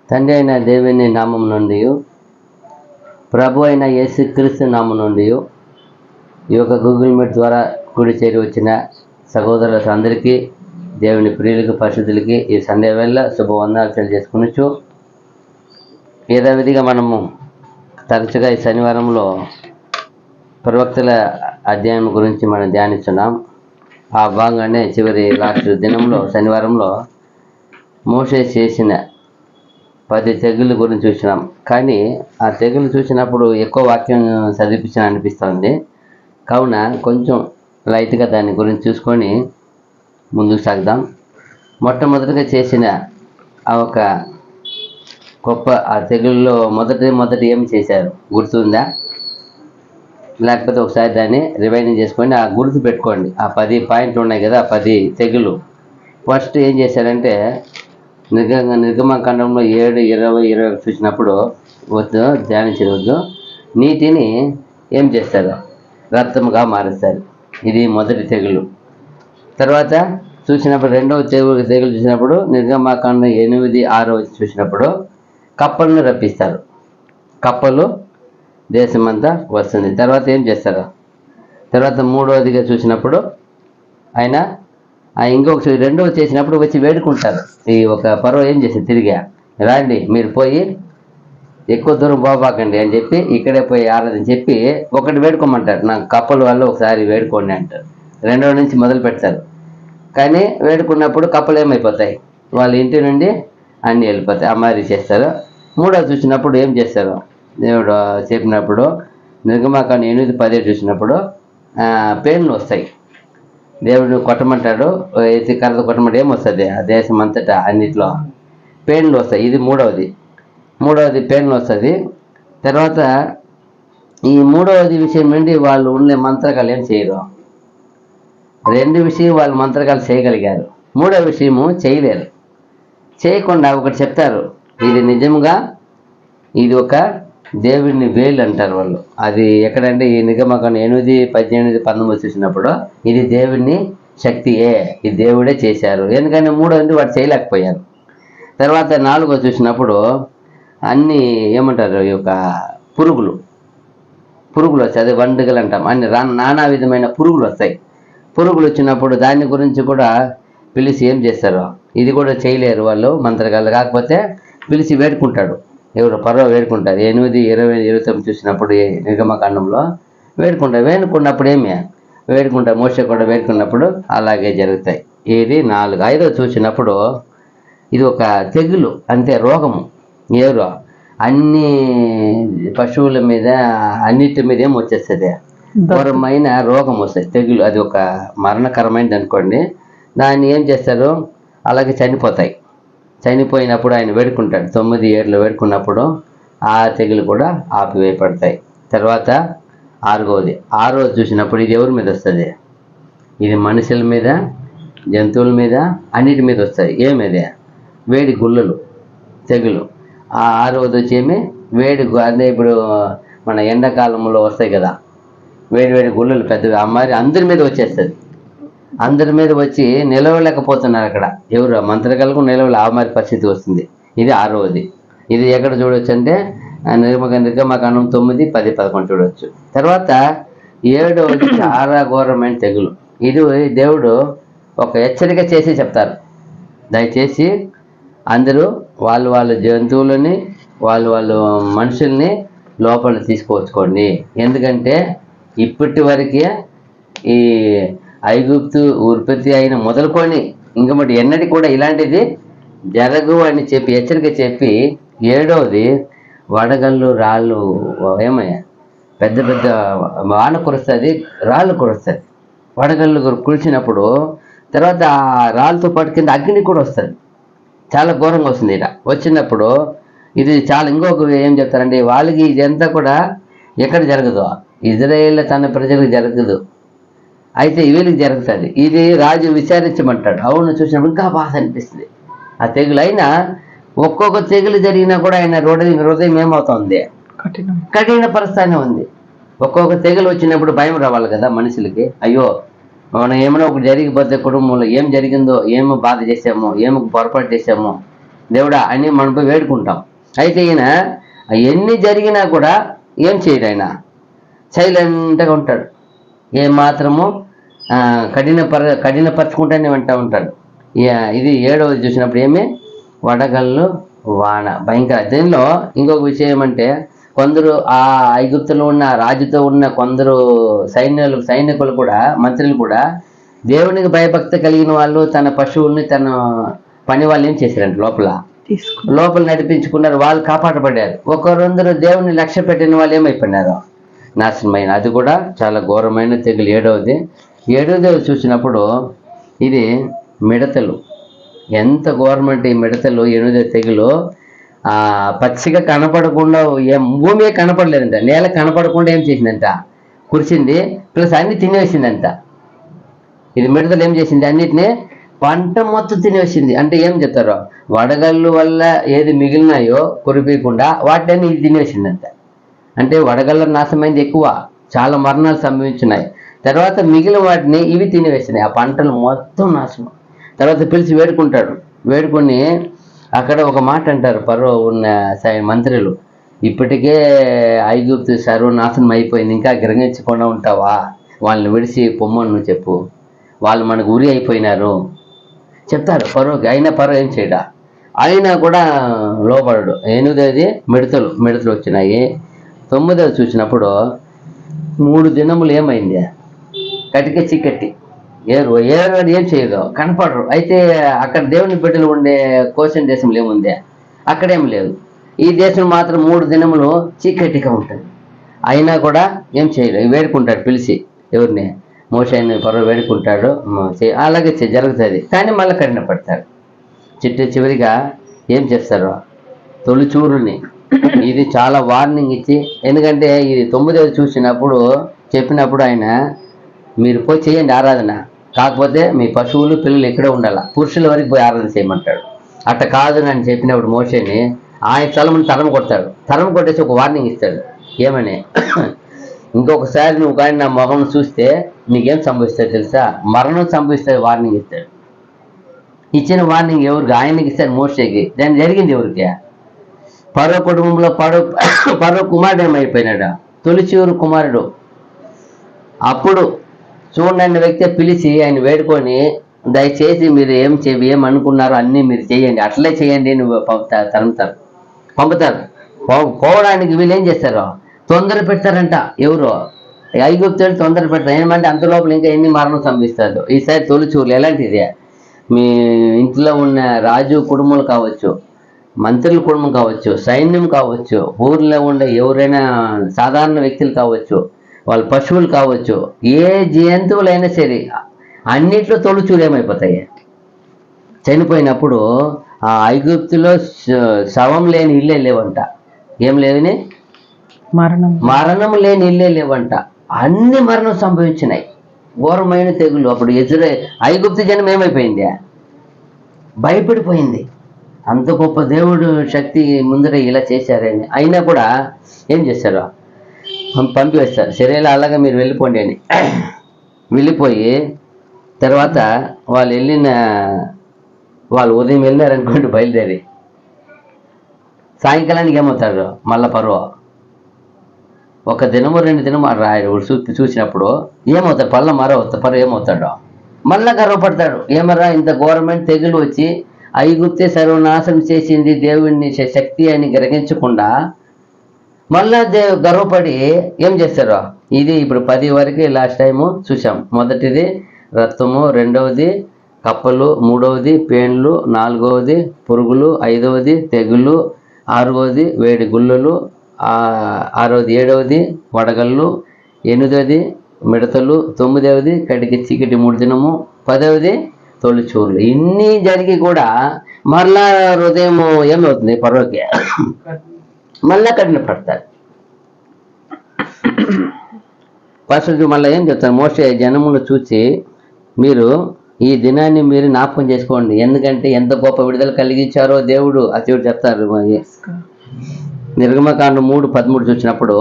తండ్రి అయిన దేవుని నామం నుండి ప్రభు అయిన యేసుక్రీస్తు నామం నుండి ఈ యొక్క గూగుల్ మీట్ ద్వారా కూడి చేరి వచ్చిన సహోదరులకు అందరికీ దేవుని ప్రియులకు పరిశుద్ధులకి ఈ సండే వేళ శుభవందనాలు తెలియజేసుకునొచ్చు. యథావిధిగా మనము తరచుగా ఈ శనివారంలో ప్రవక్తల అధ్యాయం గురించి మనం ధ్యానిస్తున్నాం. ఆ భాగంగానే చివరి లాస్ట్ దినంలో శనివారంలో మోషే చేసిన 10 తెగుళ్ళ గురించి చూసినాం. కానీ ఆ తెగులు చూసినప్పుడు ఎక్కువ వాక్యం చదివించిన అనిపిస్తుంది. కావున కొంచెం లైట్గా దాని గురించి చూసుకొని ముందుకు సాగుదాం. మొట్టమొదటిగా చేసిన ఆ ఒక గొప్ప ఆ తెగుల్లో మొదటి ఏం చేశారు గుర్తుందా? లేకపోతే ఒకసారి దాన్ని రివైండింగ్ చేసుకొని ఆ గుర్తు పెట్టుకోండి. ఆ 10 పాయింట్లు ఉన్నాయి కదా, 10 తెగులు. ఫస్ట్ ఏం చేశారంటే నిర్గమకాండంలో 7, 20, 21 చూసినప్పుడు వద్దు ధ్యానించవద్దు, నీటిని ఏం చేస్తారు? రక్తముగా మారుస్తారు. ఇది మొదటి తెగులు. తర్వాత చూసినప్పుడు రెండవ తెగులు చూసినప్పుడు నిర్గమకాండం 8, 6 చూసినప్పుడు కప్పలను రప్పిస్తారు. కప్పలు దేశమంతా వస్తుంది. తర్వాత ఏం చేస్తారు? తర్వాత మూడవదిగా చూసినప్పుడు ఆయన ఇంకొక రెండవ చేసినప్పుడు వచ్చి వేడుకుంటారు. ఈ ఒక పర్వ ఏం చేసి తిరిగా రాండి, మీరు పోయి ఎక్కువ దూరం పోబాకండి అని చెప్పి ఇక్కడే పోయి ఆరాధన చెప్పి ఒకటి వేడుకోమంటారు. నాకు కప్పల వాళ్ళు ఒకసారి వేడుకోండి అంటారు. రెండవ నుంచి మొదలు పెడతారు. కానీ వేడుకున్నప్పుడు కప్పలు ఏమైపోతాయి? వాళ్ళ ఇంటి నుండి అన్నీ వెళ్ళిపోతాయి. అమ్మారి చేస్తారు. మూడవ చూసినప్పుడు ఏం చేస్తారు? దేవుడు చెప్పినప్పుడు నిర్గమకాండం 8, 10 చూసినప్పుడు పేన్లు వస్తాయి. దేవుడు కొట్టమంటాడు, ఎత్తి కర్రతో కొట్టమంటే ఏమొస్తుంది? ఆ దేశం అంతటా అన్నిట్లో పేన్లు వస్తాయి. ఇది మూడవది పేన్లు వస్తుంది. తర్వాత ఈ మూడవది విషయం నుండి వాళ్ళు ఉండే మంత్రకాలు ఏం చేయరు. 2 విషయం వాళ్ళు మంత్రకాలు చేయగలిగారు. మూడవ విషయము చేయలేరు. చేయకుండా ఒకటి చెప్తారు, ఇది నిజంగా ఇది ఒక దేవుడిని వేలు అంటారు వాళ్ళు. అది ఎక్కడంటే ఈ నిర్గమకాండం 8, 18, 19 చూసినప్పుడు ఇది దేవుడిని శక్తియే, ఇది దేవుడే చేశారు. ఎందుకంటే మూడవది వాడు చేయలేకపోయారు. తర్వాత 4 చూసినప్పుడు అన్నీ ఏమంటారు? ఈ యొక్క పురుగులు వస్తాయి. అదే వండుగలు అంటాం. అన్ని నానా విధమైన పురుగులు వస్తాయి. పురుగులు వచ్చినప్పుడు దాని గురించి కూడా పిలిచి ఏం చేస్తారు? ఇది కూడా చేయలేరు వాళ్ళు మంత్రగాళ్ళు. కాకపోతే పిలిచి వేడుకుంటాడు. ఎవరు? పర్వ వేడుకుంటారు. 8, 20, 29 చూసినప్పుడు నిర్గమకాండంలో వేడుకున్నప్పుడు ఏమి వేడుకుంటారు? మోషే కూడా వేడుకున్నప్పుడు అలాగే జరుగుతాయి. ఇది 4. 5 చూసినప్పుడు ఇది ఒక తెగులు, అంతే, రోగము. ఎవరు? అన్ని పశువుల మీద అన్నిటి మీద ఏం వచ్చేస్తుంది? ఘోరమైన రోగం వస్తుంది, తెగులు. అది ఒక మరణకరమైనది అనుకోండి. దాన్ని ఏం చేస్తారు? అలాగే చనిపోతాయి. చనిపోయినప్పుడు ఆయన వేడుకుంటాడు. 9 ఏళ్ళు వేడుకున్నప్పుడు ఆ తెగులు కూడా ఆపివేయబడతాయి. తర్వాత 6 చూసినప్పుడు ఇది ఎవరి మీద వస్తుంది? ఇది మనుషుల మీద, జంతువుల మీద, అన్నిటి మీద వస్తాయి. ఏమిది? వేడి గుల్లలు తెగులు. ఆ 6వది వచ్చి ఏమి? వేడి, అదే ఇప్పుడు మన ఎండాకాలంలో వస్తాయి కదా వేడి గుల్లలు పెద్దవి. అమ్మారి అందరి మీద వచ్చేస్తుంది. అందరి మీద వచ్చి నిలవలేకపోతున్నారు. అక్కడ ఎవరు? మంత్రగాళ్ళకు నిలవలే, ఆ మరి పరిస్థితి వస్తుంది. ఇది 6వది. ఇది ఎక్కడ చూడవచ్చు అంటే నిర్గమకాండం 9, 10, 11 చూడవచ్చు. తర్వాత 7వది చాలా ఘోరమైన తెగులు. ఇది దేవుడు ఒక హెచ్చరిక చేసి చెప్తారు, దయచేసి అందరూ వాళ్ళ జంతువులని వాళ్ళ మనుషుల్ని లోపల తీసుకువచ్చుకోండి. ఎందుకంటే ఇప్పటి వరకే ఈ ఐగుప్తు ఉత్పత్తి అయిన మొదలుకొని ఇంకమటి ఎన్నటి కూడా ఇలాంటిది జరగు అని చెప్పి హెచ్చరిక చెప్పి 7వది వడగళ్ళు, రాళ్ళు, ఏమయ్యా పెద్ద వాన కురుస్తుంది, రాళ్ళు కురుస్తుంది. వడగళ్ళు కురిచినప్పుడు తర్వాత ఆ రాళ్ళతో పాటు కింద అగ్ని కూడా వస్తుంది. చాలా ఘోరంగా వస్తుంది. ఇలా వచ్చినప్పుడు ఇది చాలా ఇంకొక ఏం చెప్తారంటే వాళ్ళకి ఇదంతా కూడా ఎక్కడ జరగదు? ఇజ్రాయేల్ తన ప్రజలకు జరగదు, అయితే వీళ్ళకి జరుగుతుంది. ఇది రాజు విచారించమంటాడు. అవును చూసినప్పుడు ఇంకా బాధ అనిపిస్తుంది. ఆ తెగులు అయినా ఒక్కొక్క తెగులు జరిగినా కూడా ఆయన హృదయం ఏమవుతుంది? కఠిన పరిస్థానే ఉంది. ఒక్కొక్క తెగులు వచ్చినప్పుడు భయం రావాలి కదా మనుషులకి. అయ్యో మనం ఏమైనా ఒకటి జరిగిపోతే కుటుంబంలో ఏం జరిగిందో, ఏమో బాధ చేసామో, ఏమో పొరపాటు చేసామో, దేవుడా అని మనం పోయి వేడుకుంటాం. అయితే ఈయన ఎన్ని జరిగినా కూడా ఏం చేయడు, ఆయన సైలెంట్గా ఉంటాడు. ఏమాత్రము కఠినపరచుకుంటూనే వింటూ ఉంటాడు. ఇది 7వది చూసినప్పుడు ఏమి, వడగళ్ళు వాన భయంకర. దీనిలో ఇంకొక విషయం ఏమంటే, కొందరు ఆ ఐగుప్తులో ఉన్న రాజుతో ఉన్న కొందరు సైనికులు కూడా, మంత్రులు కూడా దేవునికి భయభక్తి కలిగిన వాళ్ళు తన పశువుల్ని తన పని వాళ్ళు ఏం చేశారంట, లోపల నడిపించుకున్నారు, వాళ్ళు కాపాడబడ్డారు. ఒకరందరూ దేవుని లక్ష్య పెట్టిన వాళ్ళు ఏమైపోయినారు, నాశనమైన. అది కూడా చాలా ఘోరమైన తెగులు. 7వది చూసినప్పుడు ఇది మిడతలు. ఎంత ఘోరమంటే ఈ మిడతలు 8వ తెగులు. పచ్చిగా కనపడకుండా, భూమి కనపడలేదంట, నేల కనపడకుండా ఏం చేసిందంట, కురిసింది, ప్లస్ అన్ని తినేసిందంట. ఇది మిడతలు ఏం చేసింది, అన్నిటినీ పంట మొత్తం తినేసింది. అంటే ఏం చెప్తారో, వడగళ్ళు వల్ల ఏది మిగిలినాయో కురిపీయకుండా వాటిని ఇది తినేసిందంట. అంటే వడగళ్ళ నాశనమైంది ఎక్కువ, చాలా మరణాలు సంభవించున్నాయి. తర్వాత మిగిలిన వాటిని ఇవి తినివేసినాయి, ఆ పంటలు మొత్తం నాశనం. తర్వాత పిలిచి వేడుకుంటాడు. వేడుకొని అక్కడ ఒక మాట అంటారు పరో ఉన్న మంత్రులు, ఇప్పటికే ఐగుప్తు సర్వనాశనం అయిపోయింది, ఇంకా గ్రహించకుండా ఉంటావా, వాళ్ళని విడిచి పొమ్మని నువ్వు చెప్పు, వాళ్ళు మనకు ఉరి అయిపోయినారు చెప్తారు పరోకి. అయినా పరో ఏం చేయడా, అయినా కూడా లోపడడు. 8వది మిడతలు వచ్చినాయి. 9వది చూసినప్పుడు 3 దినములు ఏమైంది, కటిక చీకటి, ఏరు ఏం చేయదు, కనపడరు. అయితే అక్కడ దేవుని బిడ్డలు ఉండే కోసిన దేశంలో ఏముంది, అక్కడేం లేదు. ఈ దేశం మాత్రం 3 దినములు చీకటిగా ఉంటుంది. అయినా కూడా ఏం చేయలేదు. వేడుకుంటాడు పిలిచి, ఎవరిని, మోషేని పరో వేడుకుంటాడు. అలాగే జరుగుతుంది, కానీ మళ్ళీ కఠిన పడతాడు. చివరిగా ఏం చేస్తారు, తొలిచూరుని. ఇది చాలా వార్నింగ్ ఇచ్చి, ఎందుకంటే ఇది 9వది చూసినప్పుడు చెప్పినప్పుడు ఆయన, మీరు పోయి చేయండి ఆరాధన, కాకపోతే మీ పశువులు పిల్లలు ఇక్కడే ఉండాల, పురుషుల వరకు పోయి ఆరాధన చేయమంటాడు. అట్ట కాదు అని చెప్పినప్పుడు మోషేని ఆయన తలముని తరం కొట్టేసి ఒక వార్నింగ్ ఇస్తాడు. ఏమని, ఇంకొకసారి నువ్వు కానీ నా మొహం చూస్తే నీకేం సంభవిస్తుంది తెలుసా, మరణం సంభవిస్తుంది వార్నింగ్ ఇస్తాడు. ఇచ్చిన వార్నింగ్ ఎవరికి, ఆయనకి ఇస్తాడు, మోషేకి. దాన్ని జరిగింది ఎవరికి, పరో కుటుంబంలో పరో కుమారుడు ఏమైపోయినాడు, తొలిచూరు కుమారుడు. అప్పుడు చూడండి వ్యక్తి పిలిచి ఆయన వేడుకొని, దయచేసి మీరు ఏం అనుకున్నారో అన్నీ మీరు చేయండి, అట్లే చేయండి, నువ్వు పంపుతారు. పోవడానికి వీళ్ళు ఏం చేస్తారు, తొందర పెడతారంట. ఎవరు, ఐగుప్తులు తొందర పెడతారు. ఏమంటే అంత లోపల ఇంకా ఎన్ని మరణం సంభవిస్తారు. ఈసారి తొలిచూరులు ఎలాంటిది, మీ ఇంట్లో ఉన్న రాజు కుటుంబాలు కావచ్చు, మంత్రుల కుటుంబం కావచ్చు, సైన్యం కావచ్చు, ఊర్లో ఉండే ఎవరైనా సాధారణ వ్యక్తులు కావచ్చు, వాళ్ళ పశువులు కావచ్చు, ఏ జంతువులైనా సరే అన్నిట్లో తొలిచూరు ఏమైపోతాయి, చనిపోయినప్పుడు. ఆ ఐగుప్తులో శవం లేని ఇల్లే లేవంట. ఏం లేవని, మరణం లేని ఇల్లే లేవంట. అన్ని మరణం సంభవించినాయి, ఘోరమైన తెగులు. అప్పుడు ఐగుప్తు జనం ఏమైపోయింది, భయపడిపోయింది. అంత గొప్ప దేవుడు శక్తి ముందర ఇలా చేశారని. అయినా కూడా ఏం చేశారు, పంపివేస్తారు. సరేలా అలాగా మీరు వెళ్ళిపోండి అని. వెళ్ళిపోయి తర్వాత వాళ్ళు ఉదయం వెళ్ళారనుకోండి, బయలుదేరి సాయంకాలానికి ఏమవుతారు, మళ్ళా పరో 1 దినము 2 దినము రాయడు చూసినప్పుడు ఏమవుతాడు, పరో ఏమవుతాడో, మళ్ళా గర్వపడతాడు. ఏమరా ఇంత ఘోరమైన తెగులు వచ్చి ఐగుప్తే సర్వనాశనం చేసింది దేవుని శక్తి అని గ్రహించకుండా మళ్ళా గర్వపడి ఏం చేస్తారు. ఇది ఇప్పుడు 10 వరకు లాస్ట్ టైము చూసాం. మొదటిది రక్తము, 2వది కప్పలు, 3వది పేన్లు, 4వది పురుగులు, 5వది తెగులు, 6వది వేడి గుళ్ళలు, 6వది 7వది వడగళ్ళు, 8వది మిడతలు, 9వది కటికి చీకటి 3 దినము, 10వది తొలిచూర్లు. ఇన్ని జరిగి కూడా మరలా హృదయం ఏమవుతుంది, పరోకి మళ్ళా కఠిన పడతారు. ఫస్ట్ మళ్ళీ ఏం చెప్తారు, మోషే జనమును చూసి మీరు ఈ దినాన్ని మీరు జ్ఞాపకం చేసుకోండి, ఎందుకంటే ఎంత గొప్ప విడుదల కలిగించారో దేవుడు. అతడు చెప్తారు. నిర్గమకాండం 3:13 చూసినప్పుడు,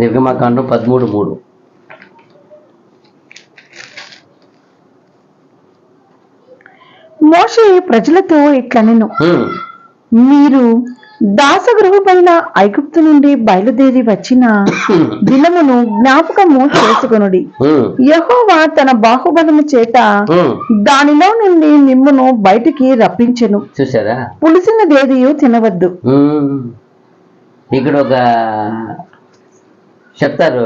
నిర్గమకాండం 13:3. మోషే ప్రజలతో ఇట్లనెను, మీరు దాసగృహమైన ఐగుప్తు నుండి బయలుదేరి వచ్చిన దినమును జ్ఞాపకము చేసుకొనుడి. యెహోవా తన బాహుబలము చేత దానిలో నుండి మిమ్మును బయటికి రప్పించెను. చూసారా, పులిసినదేదియు తినవద్దు. ఇక్కడ ఒక చెప్తారు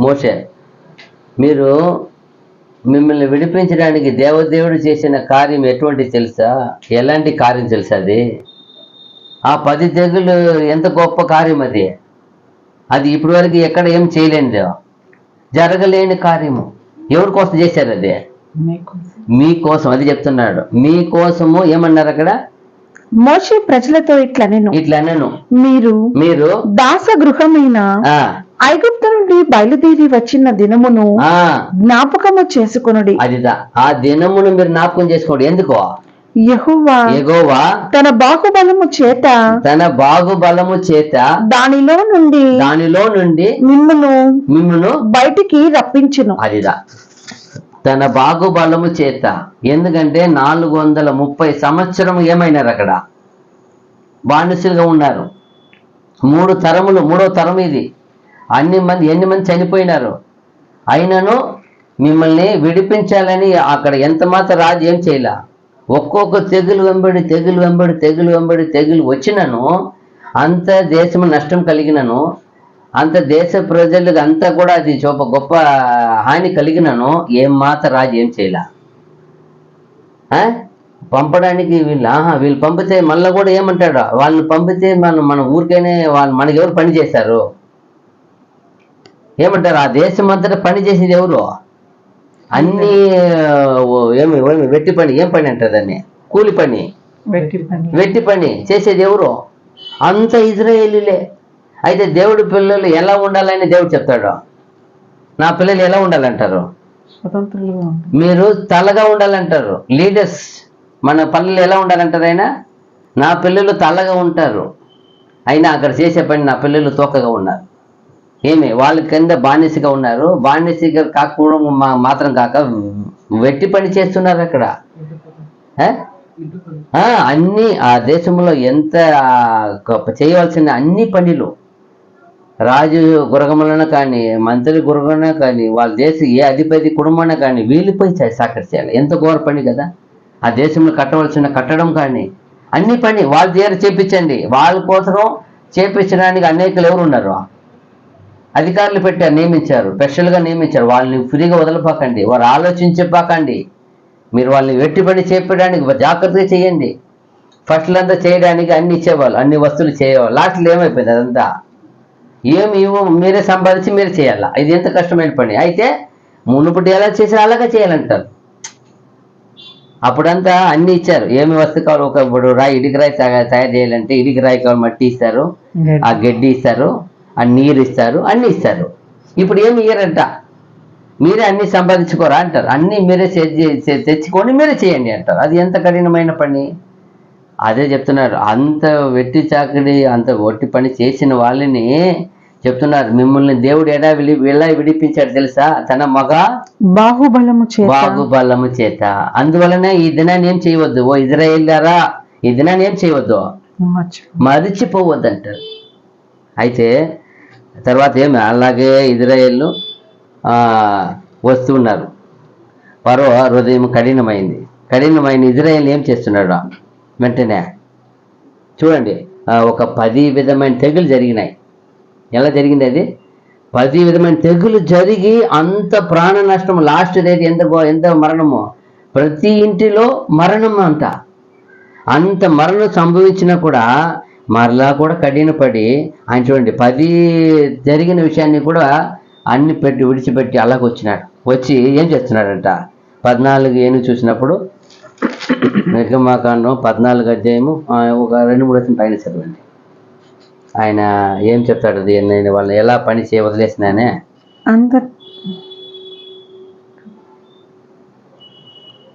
మోషే, మీరు మిమ్మల్ని విడిపించడానికి దేవదేవుడు చేసిన కార్యం ఎటువంటి తెలుసా? ఎలాంటి కార్యం తెలుసా? అది ఆ 10 తెగులు ఎంత గొప్ప కార్యం అది. అది ఇప్పటి వరకు ఎక్కడ ఏం చేయలేనిది, జరగలేని కార్యము. ఎవరి కోసం చేశారు? అది మీకోసం. అది చెప్తున్నాడు, మీకోసము. ఏమన్నారు అక్కడ? మోషే ప్రజలతో ఇట్లనెను, మీరు దాసగృహమైన ఐగుప్తు నుండి బయలుదేరి వచ్చిన దినమును జ్ఞాపకము చేసుకొనుడి. అదిదా, ఆ దినమును మీరు జ్ఞాపకం చేసుకోండి. ఎందుకో? యెహోవా తన బాహుబలము చేత దానిలో నుండి మిమ్మును బయటికి రప్పించును. అదిదా, తన బాహుబలము చేత. ఎందుకంటే 430 సంవత్సరం ఏమైనారు అక్కడ? బానిసలుగా ఉన్నారు. 3 తరములు, 3వ తరం ఇది. ఎన్ని మంది చనిపోయినారు. అయినను మిమ్మల్ని విడిపించాలని అక్కడ ఎంత మాత్రం రాజు ఏం చేయలే. ఒక్కొక్క తెగులు వెంబడి వచ్చినను, అంత దేశము నష్టం కలిగినను, అంత దేశ ప్రజలకు అంతా కూడా అది గొప్ప హాని కలిగినను, ఏం మాత్రం రాజు ఏం చేయలే. పంపడానికి వీళ్ళు పంపితే మళ్ళీ కూడా ఏమంటాడు? వాళ్ళని పంపితే మన ఊరికైనా మనకి ఎవరు పని చేశారు? ఏమంటారు? ఆ దేశం అంతటా పని చేసేది ఎవరు? అన్ని వెట్టి పని. ఏం పని అంటారు దాన్ని? కూలి పని, వెట్టి పని చేసేది ఎవరు? అంత ఇజ్రాయేలీలే. అయితే దేవుడి పిల్లలు ఎలా ఉండాలని దేవుడు చెప్తాడు. నా పిల్లలు ఎలా ఉండాలంటారు? మీరు తలగా ఉండాలంటారు. లీడర్స్. మన పిల్లలు ఎలా ఉండాలంటారు? ఆయన, నా పిల్లలు తలగా ఉంటారు, అయినా అక్కడ చేసే పని నా పిల్లలు తోకగా ఉన్నారు. వాళ్ళ కింద బానిసగా ఉన్నారు. బానిసగా కాకపోవడం మాత్రం కాక వెట్టి పని చేస్తున్నారు అక్కడ. అన్ని ఆ దేశంలో ఎంత చేయవలసిన అన్ని పనులు, రాజు గురగములన కానీ, మంత్రి గురగన కానీ, వాళ్ళ ఏ అధిపతి కుటుంబాన కానీ వీళ్ళిపోయి సాకర్చేయాలి. ఎంత ఘోర పని కదా. ఆ దేశంలో కట్టవలసిన కట్టడం కానీ అన్ని పని వాళ్ళ దగ్గర చేపించండి. వాళ్ళ కోసం చేపించడానికి అనేకలు ఎవరు ఉన్నారు? అధికారులు పెట్టారు, నియమించారు, స్పెషల్గా నియమించారు. వాళ్ళని ఫ్రీగా వదలపాకండి, వారు ఆలోచించపాకండి. మీరు వాళ్ళని వెట్టిపడి చేపడానికి జాగ్రత్తగా చేయండి. ఫస్ట్లంతా చేయడానికి అన్ని ఇచ్చేవాళ్ళు, అన్ని వస్తువులు చేయేవాళ్ళు. లాస్ట్లో ఏమైపోయింది? అదంతా మీరే సంపాదించి మీరే చేయాలా. ఇది ఎంత కష్టమైన పని. అయితే మునుపటి ఎలా చేసి అలాగే చేయాలంటారు. అప్పుడంతా అన్ని ఇచ్చారు. ఏమి వస్తువు కావాలి? ఇప్పుడు ఇటుక రాయి తయారు చేయాలంటే ఇటుక రాయి కావాలి, మట్టి ఇస్తారు, ఆ గడ్డి ఇస్తారు, ఆ నీరు ఇస్తారు, అన్ని ఇస్తారు. ఇప్పుడు ఏమి ఇయ్యరంట. మీరే అన్ని సంపాదించుకోరా అంటారు. అన్ని మీరే తెచ్చుకొని మీరే చేయండి అంటారు. అది ఎంత కఠినమైన పని. అదే చెప్తున్నారు, అంత వెట్టి చాకడి, అంత ఒట్టి పని చేసిన వాళ్ళని చెప్తున్నారు, మిమ్మల్ని దేవుడు ఎలా విడిపించాడు తెలుసా? తన బాహుబలము చేత. అందువలన ఈ దినాన్ని ఏం చేయవద్దు, ఓ ఇజ్రాయేల్లారా, ఈ దినాన్ని ఏం చేయవద్దు, మరిచిపోవద్దు అంటారు. అయితే తర్వాత అలాగే ఇజ్రాయేలు వస్తున్నారు. ఫరో హృదయం కఠినమైన ఇజ్రాయేల్ ఏం చేస్తున్నాడు? వెంటనే చూడండి, ఒక 10 విధమైన తెగులు జరిగినాయి. ఎలా జరిగింది అది? 10 విధమైన తెగులు జరిగి అంత ప్రాణ నష్టం. లాస్ట్ రేట్ ఎంత మరణము, ప్రతి ఇంటిలో మరణం అంట. అంత మరణం సంభవించినా కూడా మరలా కూడా కఠినపడి ఆయన చూడండి 10 జరిగిన విషయాన్ని కూడా అన్ని విడిచిపెట్టి అలాగ వచ్చినాడు. వచ్చి ఏం చేస్తున్నాడంట? 14 చూసినప్పుడు నిర్గమకాండం 14 అధ్యాయము ఒక 2-3 పైన చదవండి. ఆయన ఏం చెప్తాడు? నేను వాళ్ళని ఎలా పని వదిలేసినానే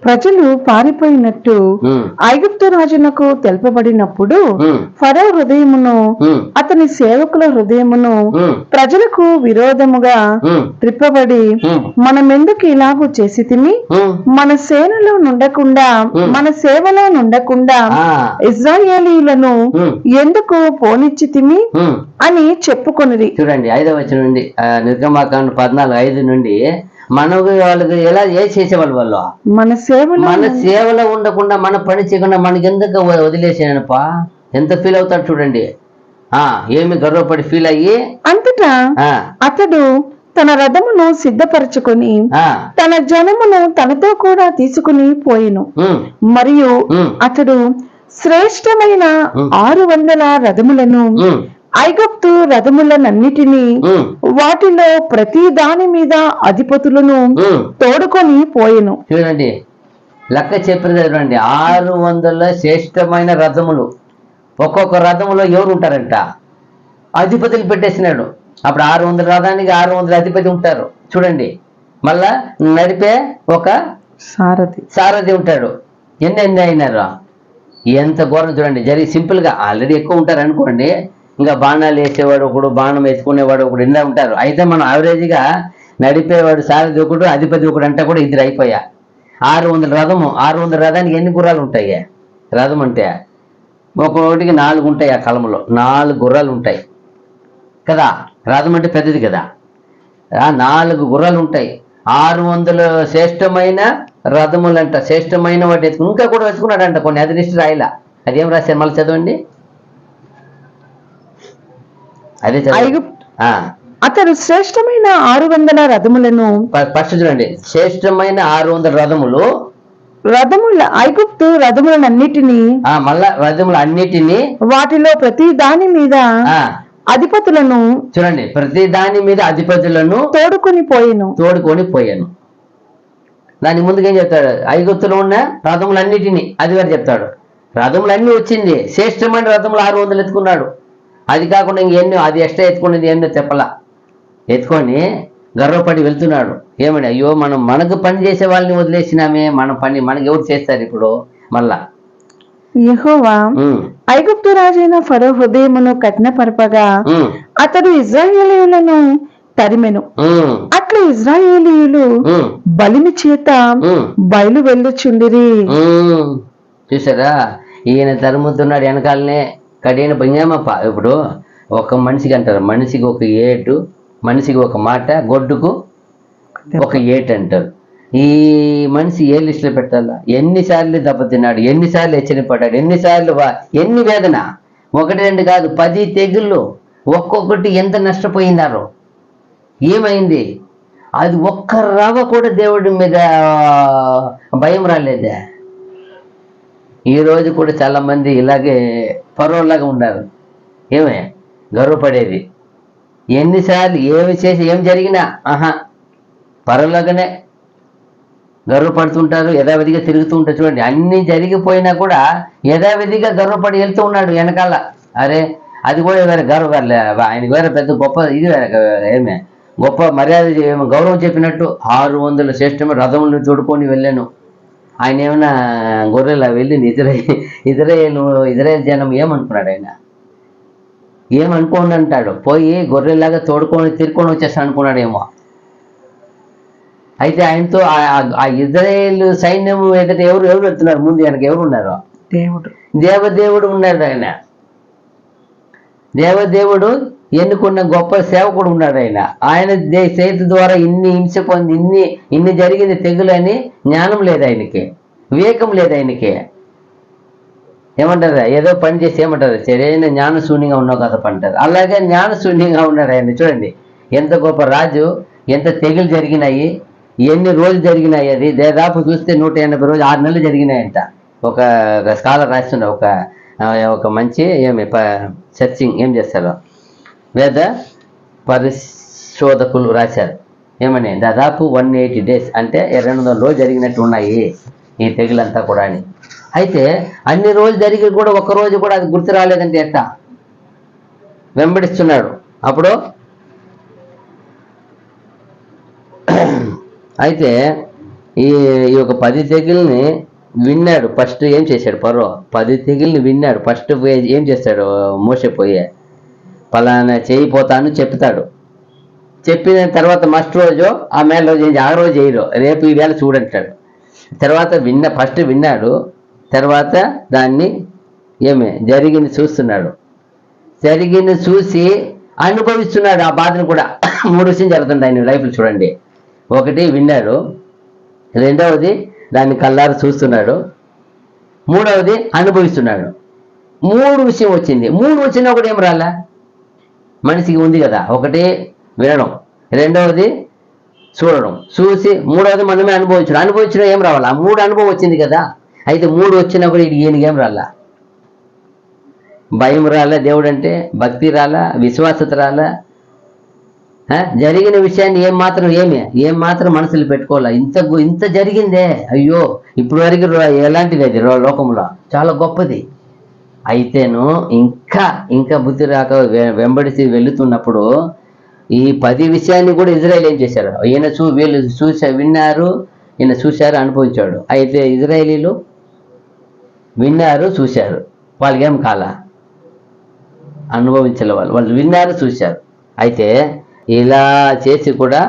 ప్రజలు పారిపోయినట్టు ఐగుప్తు రాజునకు తెలుపబడినప్పుడు ఫరో హృదయమును అతని సేవకుల హృదయమును ప్రజలకు విరోధముగా త్రిప్పబడి మనమెందుకు ఇలాగూ చేసితిమి, మన సేనలో నుండకుండా మన సేవలో నుండకుండా ఇశ్రాయేలీయులను ఎందుకు పోనిచ్చితిమి అని చెప్పుకొనిరి. చూడండి 5వ వచనం నుండి నిర్గమాకాండ 14:5 నుండి మనకు వాళ్ళకి ఎలా చేసేవాళ్ళు వాళ్ళు మన సేవలో ఉండకుండా మన పని చేయకుండా మనకి ఎందుకు వదిలేసానప్పా, ఎంత ఫీల్ అవుతాడు చూడండి. ఏమి గర్వపడి ఫీల్ అయ్యి అంతటా అతడు తన రథమును సిద్ధపరచుకొని తన జనమును తనతో కూడా తీసుకుని పోయెను. మరియు అతడు శ్రేష్టమైన 600 రథములను ఐగుప్తు రథములనన్నిటినీ వాటిలో ప్రతి దాని మీద అధిపతులను తోడుకొని పోయెను. చూడండి లెక్క చెప్పినది చూడండి, 600 శ్రేష్టమైన రథములు. ఒక్కొక్క రథములో ఎవరు ఉంటారంట, అధిపతులు పెట్టేసినాడు. అప్పుడు 600 రథానికి 600 అధిపతి ఉంటారు చూడండి. మళ్ళా నడిపే ఒక సారథి ఉంటాడు. ఎన్ని అయినారు, ఎంత ఘోరం చూడండి. సింపుల్ గా ఆల్రెడీ ఎక్కువ ఉంటారు అనుకోండి, ఇంకా బాణాలు వేసేవాడు ఒకడు, బాణం వేసుకునేవాడు ఒకడు, ఇలా ఉంటారు. అయితే మనం యావరేజ్గా నడిపేవాడు సారథి ఒకడు, అధిపతి ఒకడు అంటే కూడా 2 అయిపోయా. 600 రథము. 600 రథానికి ఎన్ని గుర్రాలు ఉంటాయి? రథం అంటే ఒక్కొక్కటికి 4 ఉంటాయి. ఆ కలములో 4 గుర్రాలు ఉంటాయి కదా. రథం అంటే పెద్దది కదా. 4 గుర్రాలు ఉంటాయి. 600 శ్రేష్టమైన రథములంట. శ్రేష్టమైన వాటి ఎత్తుకుని ఇంకా కూడా వెతుకున్నాడంట కొన్ని. అది లిస్ట్ రాయిలా. అదేం రాశారు మళ్ళీ చదవండి. అదే అతడు శ్రేష్టమైన 600 రథములను ఫస్ట్ చూడండి. శ్రేష్టమైన 600 రథముల ఐగుప్తు రథములన్నిటినీ మళ్ళా రథములన్నిటినీ వాటిలో ప్రతి దాని మీద అధిపతులను చూడండి, ప్రతి దాని మీద అధిపతులను తోడుకొని పోయాను. దాని ముందుకు ఏం చెప్తాడు, ఐగుప్తులో ఉన్న రథములన్నిటినీ అది వేరు చెప్తాడు. రథములన్నీ వచ్చింది, శ్రేష్టమైన రథములు 600 ఎత్తుకున్నాడు. అది కాకుండా ఇంకెన్నో అది ఎక్స్ట్రా ఎత్తుకునేది ఎన్నో చెప్పలా. ఎత్తుకొని గర్వపడి వెళ్తున్నాడు. ఏమని, అయ్యో మనకు పని చేసే వాళ్ళని వదిలేసినామే, మన పని మనకి ఎవరు చేస్తారు ఇప్పుడు. మళ్ళా యెహోవా ఐగుప్తు రాజైన ఫరో హృదయమును కఠినపరపగా అతడు ఇశ్రాయేలీయులను తరిమెను. అట్లా ఇశ్రాయేలీయులు బలిమి చేత బయలు వెళ్ళుచుండిరి. చూసారా, ఈయన తరుముతున్నాడు వెనకాలనే. కడిగిన బంగామప్ప. ఇప్పుడు ఒక మనిషికి అంటారు, మనిషికి ఒక ఏటు, మనిషికి ఒక మాట, గొడ్డుకు ఒక ఏటు అంటారు. ఈ మనిషి ఏ లిస్టులో పెట్టాలా? ఎన్నిసార్లు దెబ్బతిన్నాడు, ఎన్నిసార్లు హెచ్చరిపడ్డాడు, ఎన్ని వేదన. 1, 2 కాదు, 10 తెగుళ్ళు. ఒక్కొక్కటి ఎంత నష్టపోయినారో. ఏమైంది? అది ఒక్క రవ్వ కూడా దేవుడి మీద భయం రాలేదే. ఈరోజు కూడా చాలా మంది ఇలాగే పరోలాగా ఉన్నారు. ఏమే గర్వపడేది, ఎన్నిసార్లు ఏమి చేసి ఏం జరిగినా పరోలాగానే గర్వపడుతుంటారు, యథావిధిగా తిరుగుతూ ఉంటారు. చూడండి, అన్ని జరిగిపోయినా కూడా యథావిధిగా గర్వపడి వెళ్తూ ఉన్నాడు వెనకాల. అరే అది కూడా వేరే గర్వలే, ఆయనకి వేరే పెద్ద గొప్ప ఇది వేరే ఏమే గొప్ప మర్యాద గౌరవం చెప్పినట్టు 600 శ్రేష్టమైన రథములను తోడుకొని వెళ్ళాను. ఆయన ఏమైనా గొర్రెలా వెళ్ళి ఇజ్రాయేల్ జనం ఏమనుకున్నాడు? ఆయన ఏమనుకోండి అంటాడు, పోయి గొర్రెలాగా తిరుక్కొని వచ్చేస్తాను అనుకున్నాడేమో. అయితే ఆయనతో ఆ ఇజ్రాయేల్ సైన్యం ఎదుట ఎవరు వెళ్తున్నారు? ముందు ఆయనకు ఎవరు ఉన్నారు? దేవదేవుడు ఉన్నాడు. దేవదేవుడు ఎన్నుకున్న గొప్ప సేవకుడు ఉన్నాడు. ఆయన చేతి ద్వారా ఇన్ని హింస పొంది ఇన్ని జరిగింది తెగులని జ్ఞానం లేదు ఆయనకి, వివేకం లేదు ఆయనకి. ఏమంటారు, ఏదో పని చేసి ఏమంటారు, సరైన జ్ఞానశూన్యంగా ఉన్నావు కదా అంటారు. అలాగే జ్ఞానశూన్యంగా ఉన్నాడు ఆయన. చూడండి, ఎంత గొప్ప రాజు, ఎంత తెగులు జరిగినాయి, ఎన్ని రోజులు జరిగినాయి. అది దాదాపు చూస్తే 180 రోజులు, 6 నెలలు జరిగినాయంట. ఒక స్కాలర్ రాస్తున్న ఒక మంచి సెర్చింగ్ ఏం చేస్తారు, వేద పరిశోధకులు రాశారు. ఏమని, దాదాపు 180 days అంటే 200 రోజులు జరిగినట్టు ఉన్నాయి ఈ తెగులంతా కూడా అని. అయితే అన్ని రోజులు జరిగి కూడా ఒక్క రోజు కూడా అది గుర్తు రాలేదంటే ఎట్టా? వెంబడిస్తున్నాడు. అప్పుడు అయితే ఈ ఈ యొక్క 10 తెగుల్ని విన్నాడు. ఫస్ట్ ఏం చేశాడు ఫరో? 10 తెగుల్ని విన్నాడు. ఫస్ట్ ఏం చేస్తాడు మోషే? పోయే పలానా చేయిపోతాను చెప్తాడు. చెప్పిన తర్వాత మస్ట్ రోజు ఆ మేల రోజు ఆ రోజు చేయరు, రేపు ఈ వేళ చూడంటాడు. తర్వాత ఫస్ట్ విన్నాడు, తర్వాత దాన్ని జరిగింది చూస్తున్నాడు. జరిగింది చూసి అనుభవిస్తున్నాడు ఆ బాధను కూడా. 3 విషయం జరుగుతుంది ఆయన లైఫ్లో చూడండి. ఒకటి విన్నాడు, రెండవది దాన్ని కళ్ళారు చూస్తున్నాడు, మూడవది అనుభవిస్తున్నాడు. 3 విషయం వచ్చింది. 3 వచ్చినా ఒకటి ఏం రాలా మనిషికి ఉంది కదా. ఒకటి వినడం, రెండవది చూడడం, చూసి మూడవది మనమే అనుభవించడం ఏం రావాలా? 3 అనుభవం వచ్చింది కదా. అయితే 3 వచ్చినా కూడా ఈయనకేం రాలా? భయం రాలా? దేవుడు అంటే భక్తి రాలా? విశ్వాసత రాలా? జరిగిన విషయాన్ని ఏం మాత్రం మనసులో పెట్టుకోవాలా? ఇంత జరిగిందే, అయ్యో ఇప్పుడు వరకు ఎలాంటిది అది లోకంలో చాలా గొప్పది. అయితేను ఇంకా బుద్ధి రాక వెంబడిసి వెళుతున్నప్పుడు ఈ 10 విషయాన్ని కూడా ఇజ్రాయేల్ ఏం చేశారు? వీళ్ళు విన్నారు, ఈయన చూశారు, అనుభవించాడు. అయితే ఇజ్రాయేలీలు విన్నారు, చూశారు, వాళ్ళకేం కాలా? అనుభవించలే. వాళ్ళు విన్నారు, చూశారు. అయితే ఇలా చేసి కూడా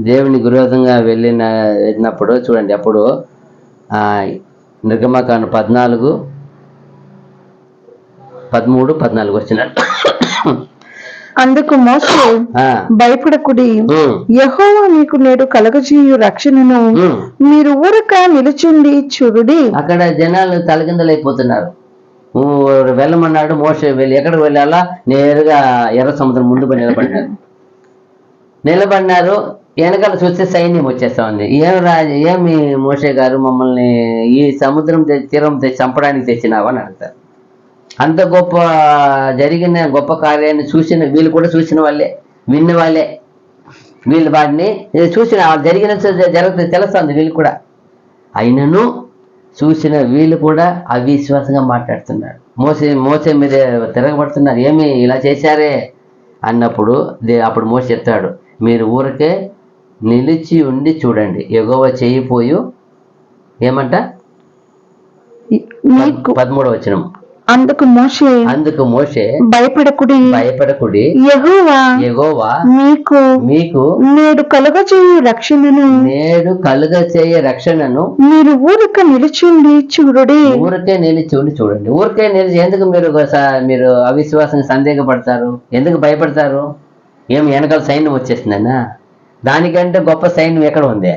దేవుని విరోధంగా వెళ్ళినప్పుడు చూడండి, అప్పుడు నిర్గమకాండం 14, 13, 14 వచ్చినాడు. అందుకు మోషే భయపడకుడి, యెహోవా మీకు నేడు కలగజేయు రక్షణను మీరు ఊరక నిలుచుండి చూడుడి. అక్కడ జనాలు తలకిందలైపోతున్నారు. వెళ్ళమన్నాడు మోషే. వెళ్ళి ఎక్కడికి వెళ్ళాలా? నేరుగా ఎర్ర సముద్రం ముందు నిలబడినారు. వెనకాల చూస్తే సైన్యం వచ్చేస్తా ఉంది. ఏమి మోషే గారు మమ్మల్ని ఈ సముద్రం తీరం చంపడానికి తెచ్చినావని అడుగుతారు. అంత జరిగిన గొప్ప కార్యాన్ని వీళ్ళు కూడా చూసిన వాళ్ళే, విన్న వాళ్ళే. వీళ్ళు వాడిని చూసిన జరిగిన జరుగుతుంది తెలుస్తుంది వీళ్ళు కూడా. అయినను చూసిన వీళ్ళు కూడా అవిశ్వాసంగా మాట్లాడుతున్నారు. మోసే మీద తిరగబడుతున్నారు. ఏమి ఇలా చేశారే అన్నప్పుడు అప్పుడు మోసే చెప్తాడు, మీరు ఊరికే నిలిచి ఉండి చూడండి, యెహోవా చేయిపోయి ఏమంట 13వ వచనం. అందుకు మోషే భయపడకుడి, యెహోవా మీకు నేడు కలుగచేయ రక్షణను మీరు ఊరికే నిలిచి ఉండి చూడండి. ఊరికే నిలిచి ఎందుకు మీరు అవిశ్వాసం సందేహపడతారు? ఎందుకు భయపడతారు? ఏం వెనకాల సైన్యం వచ్చేసిందన్నా? దానికంటే గొప్ప సైన్యం ఎక్కడ ఉంది?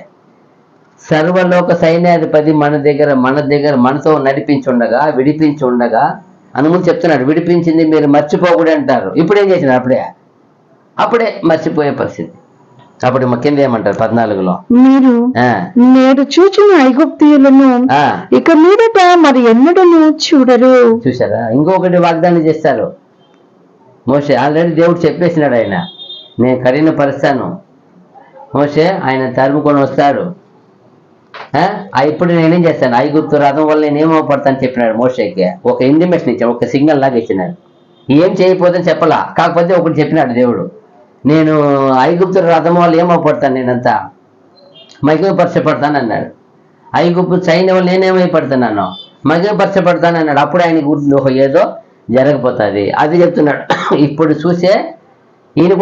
సర్వలోక సైన్యాధిపతి మన దగ్గర మనతో విడిపించి ఉండగా అనుముందు చెప్తున్నాడు. విడిపించింది మీరు మర్చిపోకూడదు అంటారు. ఇప్పుడు ఏం చేసినారు? అప్పుడే మర్చిపోయే పరిస్థితి. అప్పుడు కింద ఏమంటారు 14లో, మీరు నేడు చూచిన ఐగుప్తీయులను ఇక మీదట మరి ఎన్నడూ చూడరు. చూసారా? ఇంకొకటి వాగ్దానం చేస్తారు మోషే. ఆల్రెడీ దేవుడు చెప్పేసినాడు, ఆయన నేను కఠినపరుస్తాను మోషే, ఆయన తరుముకొని వస్తాడు. ఇప్పుడు నేనేం చేస్తాను? ఐగుప్తు రథం వల్ల నేనేమో పడతాను చెప్పినాడు మోషేకి. ఒక ఇంటిమేషన్ ఇచ్చాడు, ఒక సిగ్నల్ లాగా ఇచ్చినాడు. ఏం చేయకపోతే చెప్పలా, కాకపోతే ఒకటి చెప్పినాడు దేవుడు, నేను ఐగుప్తు రథం వల్ల ఏమో పడతాను, నేనంతా మహిమపరచబడతాను అన్నాడు. ఐగుప్తు సైన్యం వల్ల నేనేమైపడుతున్నాను, మహిమపరచబడతాను అన్నాడు. అప్పుడు ఆయన గుర్తు ఏదో జరగపోతుంది అది చెప్తున్నాడు. ఇప్పుడు చూసే ఈయన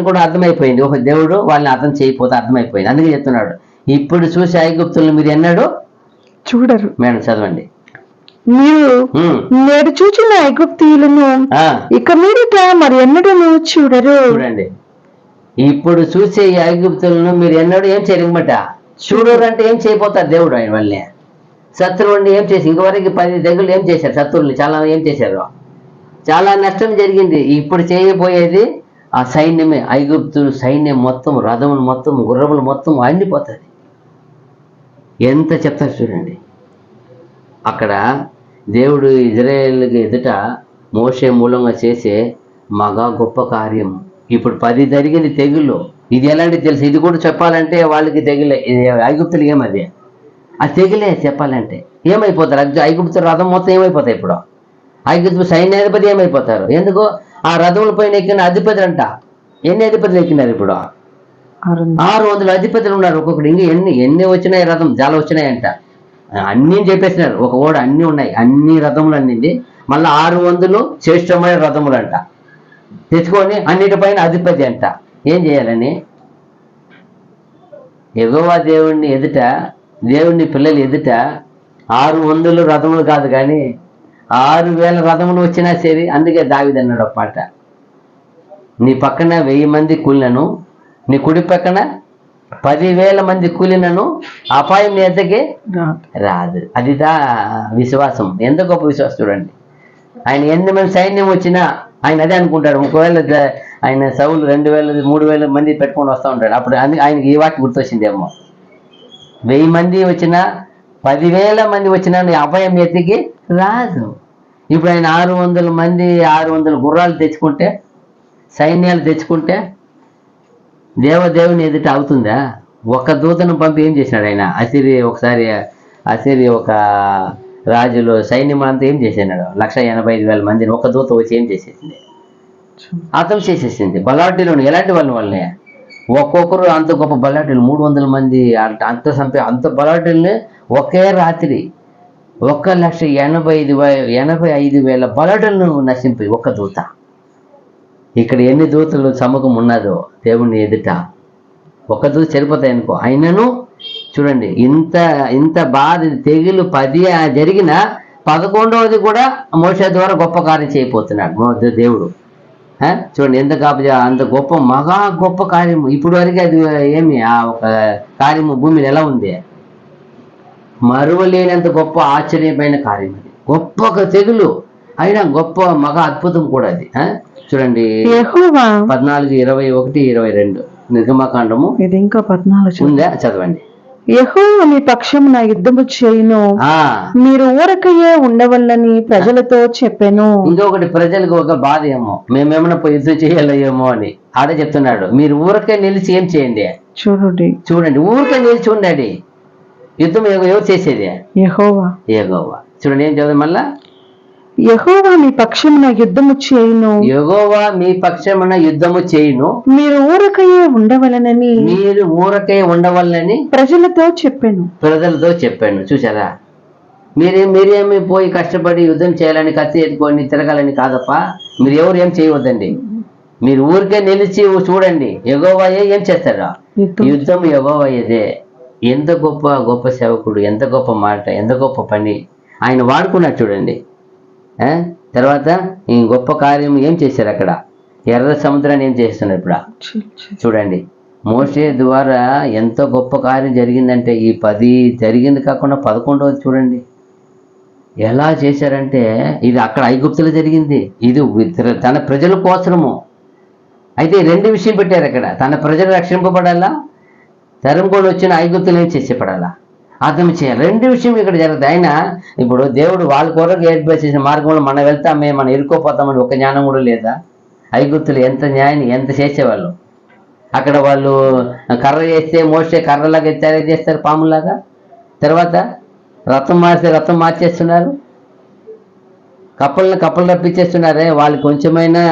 కూడా అర్థమైపోయింది, ఒక దేవుడు వాళ్ళని అర్థం చేయకపోతే అర్థమైపోయింది. అందుకే చెప్తున్నాడు, ఇప్పుడు చూసి ఐగుప్తులను మీరు ఎన్నడూ చూడరు. మేడం చదవండి. మీరు నేడు చూచిన ఐగుప్తీయులను ఇక మీదట మరి ఎన్నడూ చూడరు. చూడండి, ఇప్పుడు చూసే ఈ ఐగుప్తులను మీరు ఎన్నడూ ఏం చేయలేమట, చూడరు. అంటే ఏం చేయబోతారు దేవుడు ఆయన వల్లే. శత్రువుని ఏం చేసి ఇంకవరకు 10 తెగులు ఏం చేశారు? శత్రువులు చాలా ఏం చేశారు? చాలా నష్టం జరిగింది. ఇప్పుడు చేయబోయేది ఆ సైన్యమే. ఐగుప్తు సైన్యం మొత్తం, రథములు మొత్తం, గుర్రములు మొత్తం అండిపోతుంది. ఎంత చెప్తారు చూడండి. అక్కడ దేవుడు ఇజ్రాయేలుకి ఎదుట మోషే మూలంగా చేసే మగా గొప్ప కార్యం. ఇప్పుడు 10 జరిగింది తెగులు. ఇది ఎలాంటిది తెలుసు? ఇది కూడా చెప్పాలంటే వాళ్ళకి తెగిలే. ఐగుప్తులు ఏమది? ఆ తెగిలే చెప్పాలంటే ఏమైపోతారు? ఐగుప్తు రథం మొత్తం ఏమైపోతాయి? ఇప్పుడు ఐగుప్తు సైన్యాధిపతి ఏమైపోతారు? ఎందుకు? ఆ రథముల పైన ఎక్కిన అధిపతులు అంట. ఎన్ని అధిపతులు ఎక్కినారు ఇప్పుడు? 600 అధిపతులు ఉన్నారు ఒక్కొక్కడు. ఇంకా ఎన్ని వచ్చినాయి రథం, చాలా వచ్చినాయంట. అన్నీ చెప్పేసినారు. ఒక ఓడ అన్నీ ఉన్నాయి, అన్ని రథములు అన్నింది. మళ్ళీ 600 శ్రేష్టమైన రథములు అంట తెచ్చుకొని అన్నిటిపైన అధిపతి అంట. ఏం చేయాలని? యెహోవా దేవుణ్ణి ఎదుట, దేవుణ్ణి పిల్లలు ఎదుట 600 రథములు కాదు కానీ 6000 రథములు వచ్చినా సరే. అందుకే దావీదు అన్నాడు ఒక మాట, నీ పక్కన 1000 మంది కూలినను, నీ కుడి పక్కన 10,000 మంది కూలినను అపాయం నీ ఎద్దకే రాదు. అదిదా విశ్వాసం. ఎంత గొప్ప విశ్వాసం చూడండి. ఆయన 8 మంది సైన్యం వచ్చినా ఆయన అదే అనుకుంటాడు. ఒకవేళ ఆయన సౌలు 2,000 3,000 మంది పెట్టుకొని వస్తూ ఉంటాడు. అప్పుడు ఆయనకి ఈ వాటి గుర్తొచ్చిందేమో, 1000 మంది వచ్చినా 10,000 మంది వచ్చినా నీ అపాయం ఎత్తికి రాదు. ఇప్పుడు ఆయన 600 మంది 600 గుర్రాలు తెచ్చుకుంటే, సైన్యాలు తెచ్చుకుంటే దేవుని ఎదుట అవుతుందా? ఒక దూతను పంపి ఏం చేసినాడు ఆయన? అసిరి ఒక రాజులు సైన్యం అంతా ఏం చేసినాడు? 185,000 మందిని ఒక దూత వచ్చి ఏం చేసేసింది? అతను చేసేసింది. బలాఢ్యులను ఎలాంటి వాళ్ళని ఒక్కొక్కరు అంత గొప్ప బలాఢ్యులు 300 మంది అంత బలాఢ్యుల్ని ఒకే రాత్రి 1,85,000 బలాఢ్యులను నశింపి ఒక్క దూత. ఇక్కడ ఎన్ని దూతలు సముఖం ఉన్నదో దేవుని ఎదుట, ఒక దూత సరిపోతాయి అనుకో. అయినను చూడండి, ఇంత బాధ తెగులు 10 జరిగిన 11వది కూడా మోషే ద్వారా గొప్ప కార్యం చేయబోతున్నాడు దేవుడు. చూడండి అంత గొప్ప, మహా గొప్ప కార్యము. ఇప్పుడు వరకు అది ఏమి ఆ ఒక కార్యము భూమిలో ఎలా ఉంది? మరువలేనంత గొప్ప ఆశ్చర్యమైన కార్యం అది. గొప్ప తెగులు అయినా గొప్ప మహా అద్భుతం కూడా అది. చూడండి 14, 21, 22 నిర్గమకాండము. ఇది ఇంకా 14 ఉందా? చదవండి. యెహోవా మీ పక్షమున యుద్ధము చేయును, మీరు ఊరకయే ఉండవల్లని ప్రజలతో చెప్పాను. ఇంకొకటి, ప్రజలకు ఒక బాధ ఏమో, మేమేమన్నా యుద్ధం చేయాలో ఏమో అని ఆడే చెప్తున్నాడు. మీరు ఊరకే నిలిచి ఏం చేయండి? చూడండి, ఊరికే నిలిచి ఉండండి. యుద్ధం ఎవరు చేసేది? యెహోవా. చూడండి ఏం చదువు మళ్ళా. యెహోవా మీ పక్షమున యుద్ధము చేయును, యెహోవా మీ పక్షమున యుద్ధము చేయును, మీరు ఊరకయే ఉండవలనని ప్రజలతో చెప్పాను. చూసారా? మీరేమి పోయి కష్టపడి యుద్ధం చేయాలని, కత్తి ఎత్తుకొని తిరగాలని కాదప్ప. మీరు ఎవరు ఏం చేయవద్దండి. మీరు ఊరికే నిలిచి చూడండి. యెహోవాయే ఏం చేస్తారా? యుద్ధం యెహోవాయదే. ఎంత గొప్ప సేవకుడు, ఎంత గొప్ప మాట, ఎంత గొప్ప పని ఆయన వాడుకున్నాడు చూడండి. తర్వాత ఈ గొప్ప కార్యం ఏం చేశారు అక్కడ? ఎర్ర సముద్రాన్ని ఏం చేస్తున్నారు ఇప్పుడు? చూడండి, మోషే ద్వారా ఎంతో గొప్ప కార్యం జరిగిందంటే, ఈ 10 జరిగింది కాకుండా 11వది చూడండి ఎలా చేశారంటే, ఇది అక్కడ ఐగుప్తులో జరిగింది, ఇది తన ప్రజల కోసము. అయితే 2 విషయం పెట్టారు అక్కడ. తన ప్రజలు రక్షింపబడాలా, తరుముకొని వచ్చిన ఐగుప్తులు ఏం చేసేపడాలా, అర్థం చేయాలి. 2 విషయం ఇక్కడ జరుగుతుంది. ఆయన ఇప్పుడు దేవుడు వాళ్ళ కొరకు ఏర్పాటు చేసిన మార్గంలో మనం వెళ్తామే, మనం ఇరుక్కోపోతామని ఒక జ్ఞానం కూడా లేదా? ఐగుప్తులు ఎంత న్యాయాన్ని ఎంత చేసేవాళ్ళు. అక్కడ వాళ్ళు కర్ర చేస్తే మోసే కర్రలాగా తయారు చేస్తారు పాములాగా. తర్వాత రథం మార్చేస్తున్నారు, కప్పలు రప్పించేస్తున్నారే. వాళ్ళు కొంచెమైనా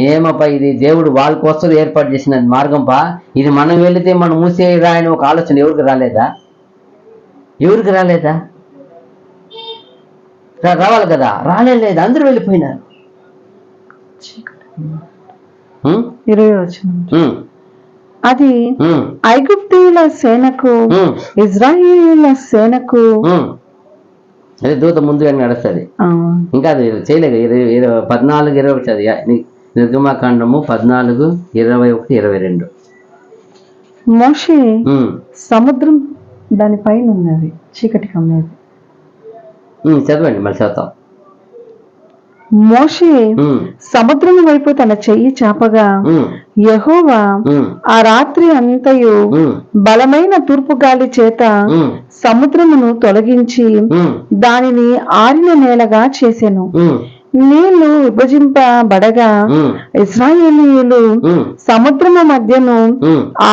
ఏమప్పా ఇది దేవుడు వాళ్ళ కోసం ఏర్పాటు చేసిన మార్గం పా, ఇది మనం వెళితే మనం మూసేయరా అని ఒక ఆలోచన ఎవరికి రాలేదా? రావాలి కదా, రాలేదు. అందరూ వెళ్ళిపోయినారు. అది ఐగుప్తీయుల సేనకు ఇజ్రాయేలీయుల సేనకు అదే దూత ముందుగా నడుస్తుంది. ఇంకా అది చేయలేదు. 14, 21 చదివా నిర్గమకాండము 14, 21, 22. మోషే సముద్రం దానిపైన ఉన్నది, చీకటి కమ్మేది. చదవండి మళ్ళీ చదువుతాం. మోషే సముద్రం వైపు తన చెయ్యి చాపగా యెహోవా ఆ రాత్రి అంతయు బలమైన తూర్పు గాలి చేత సముద్రమును తొలగించి దానిని ఆరిన నేలగా చేసెను. నీళ్లు విభజింపబడగా ఇశ్రాయేలీయులు సముద్రము మధ్యను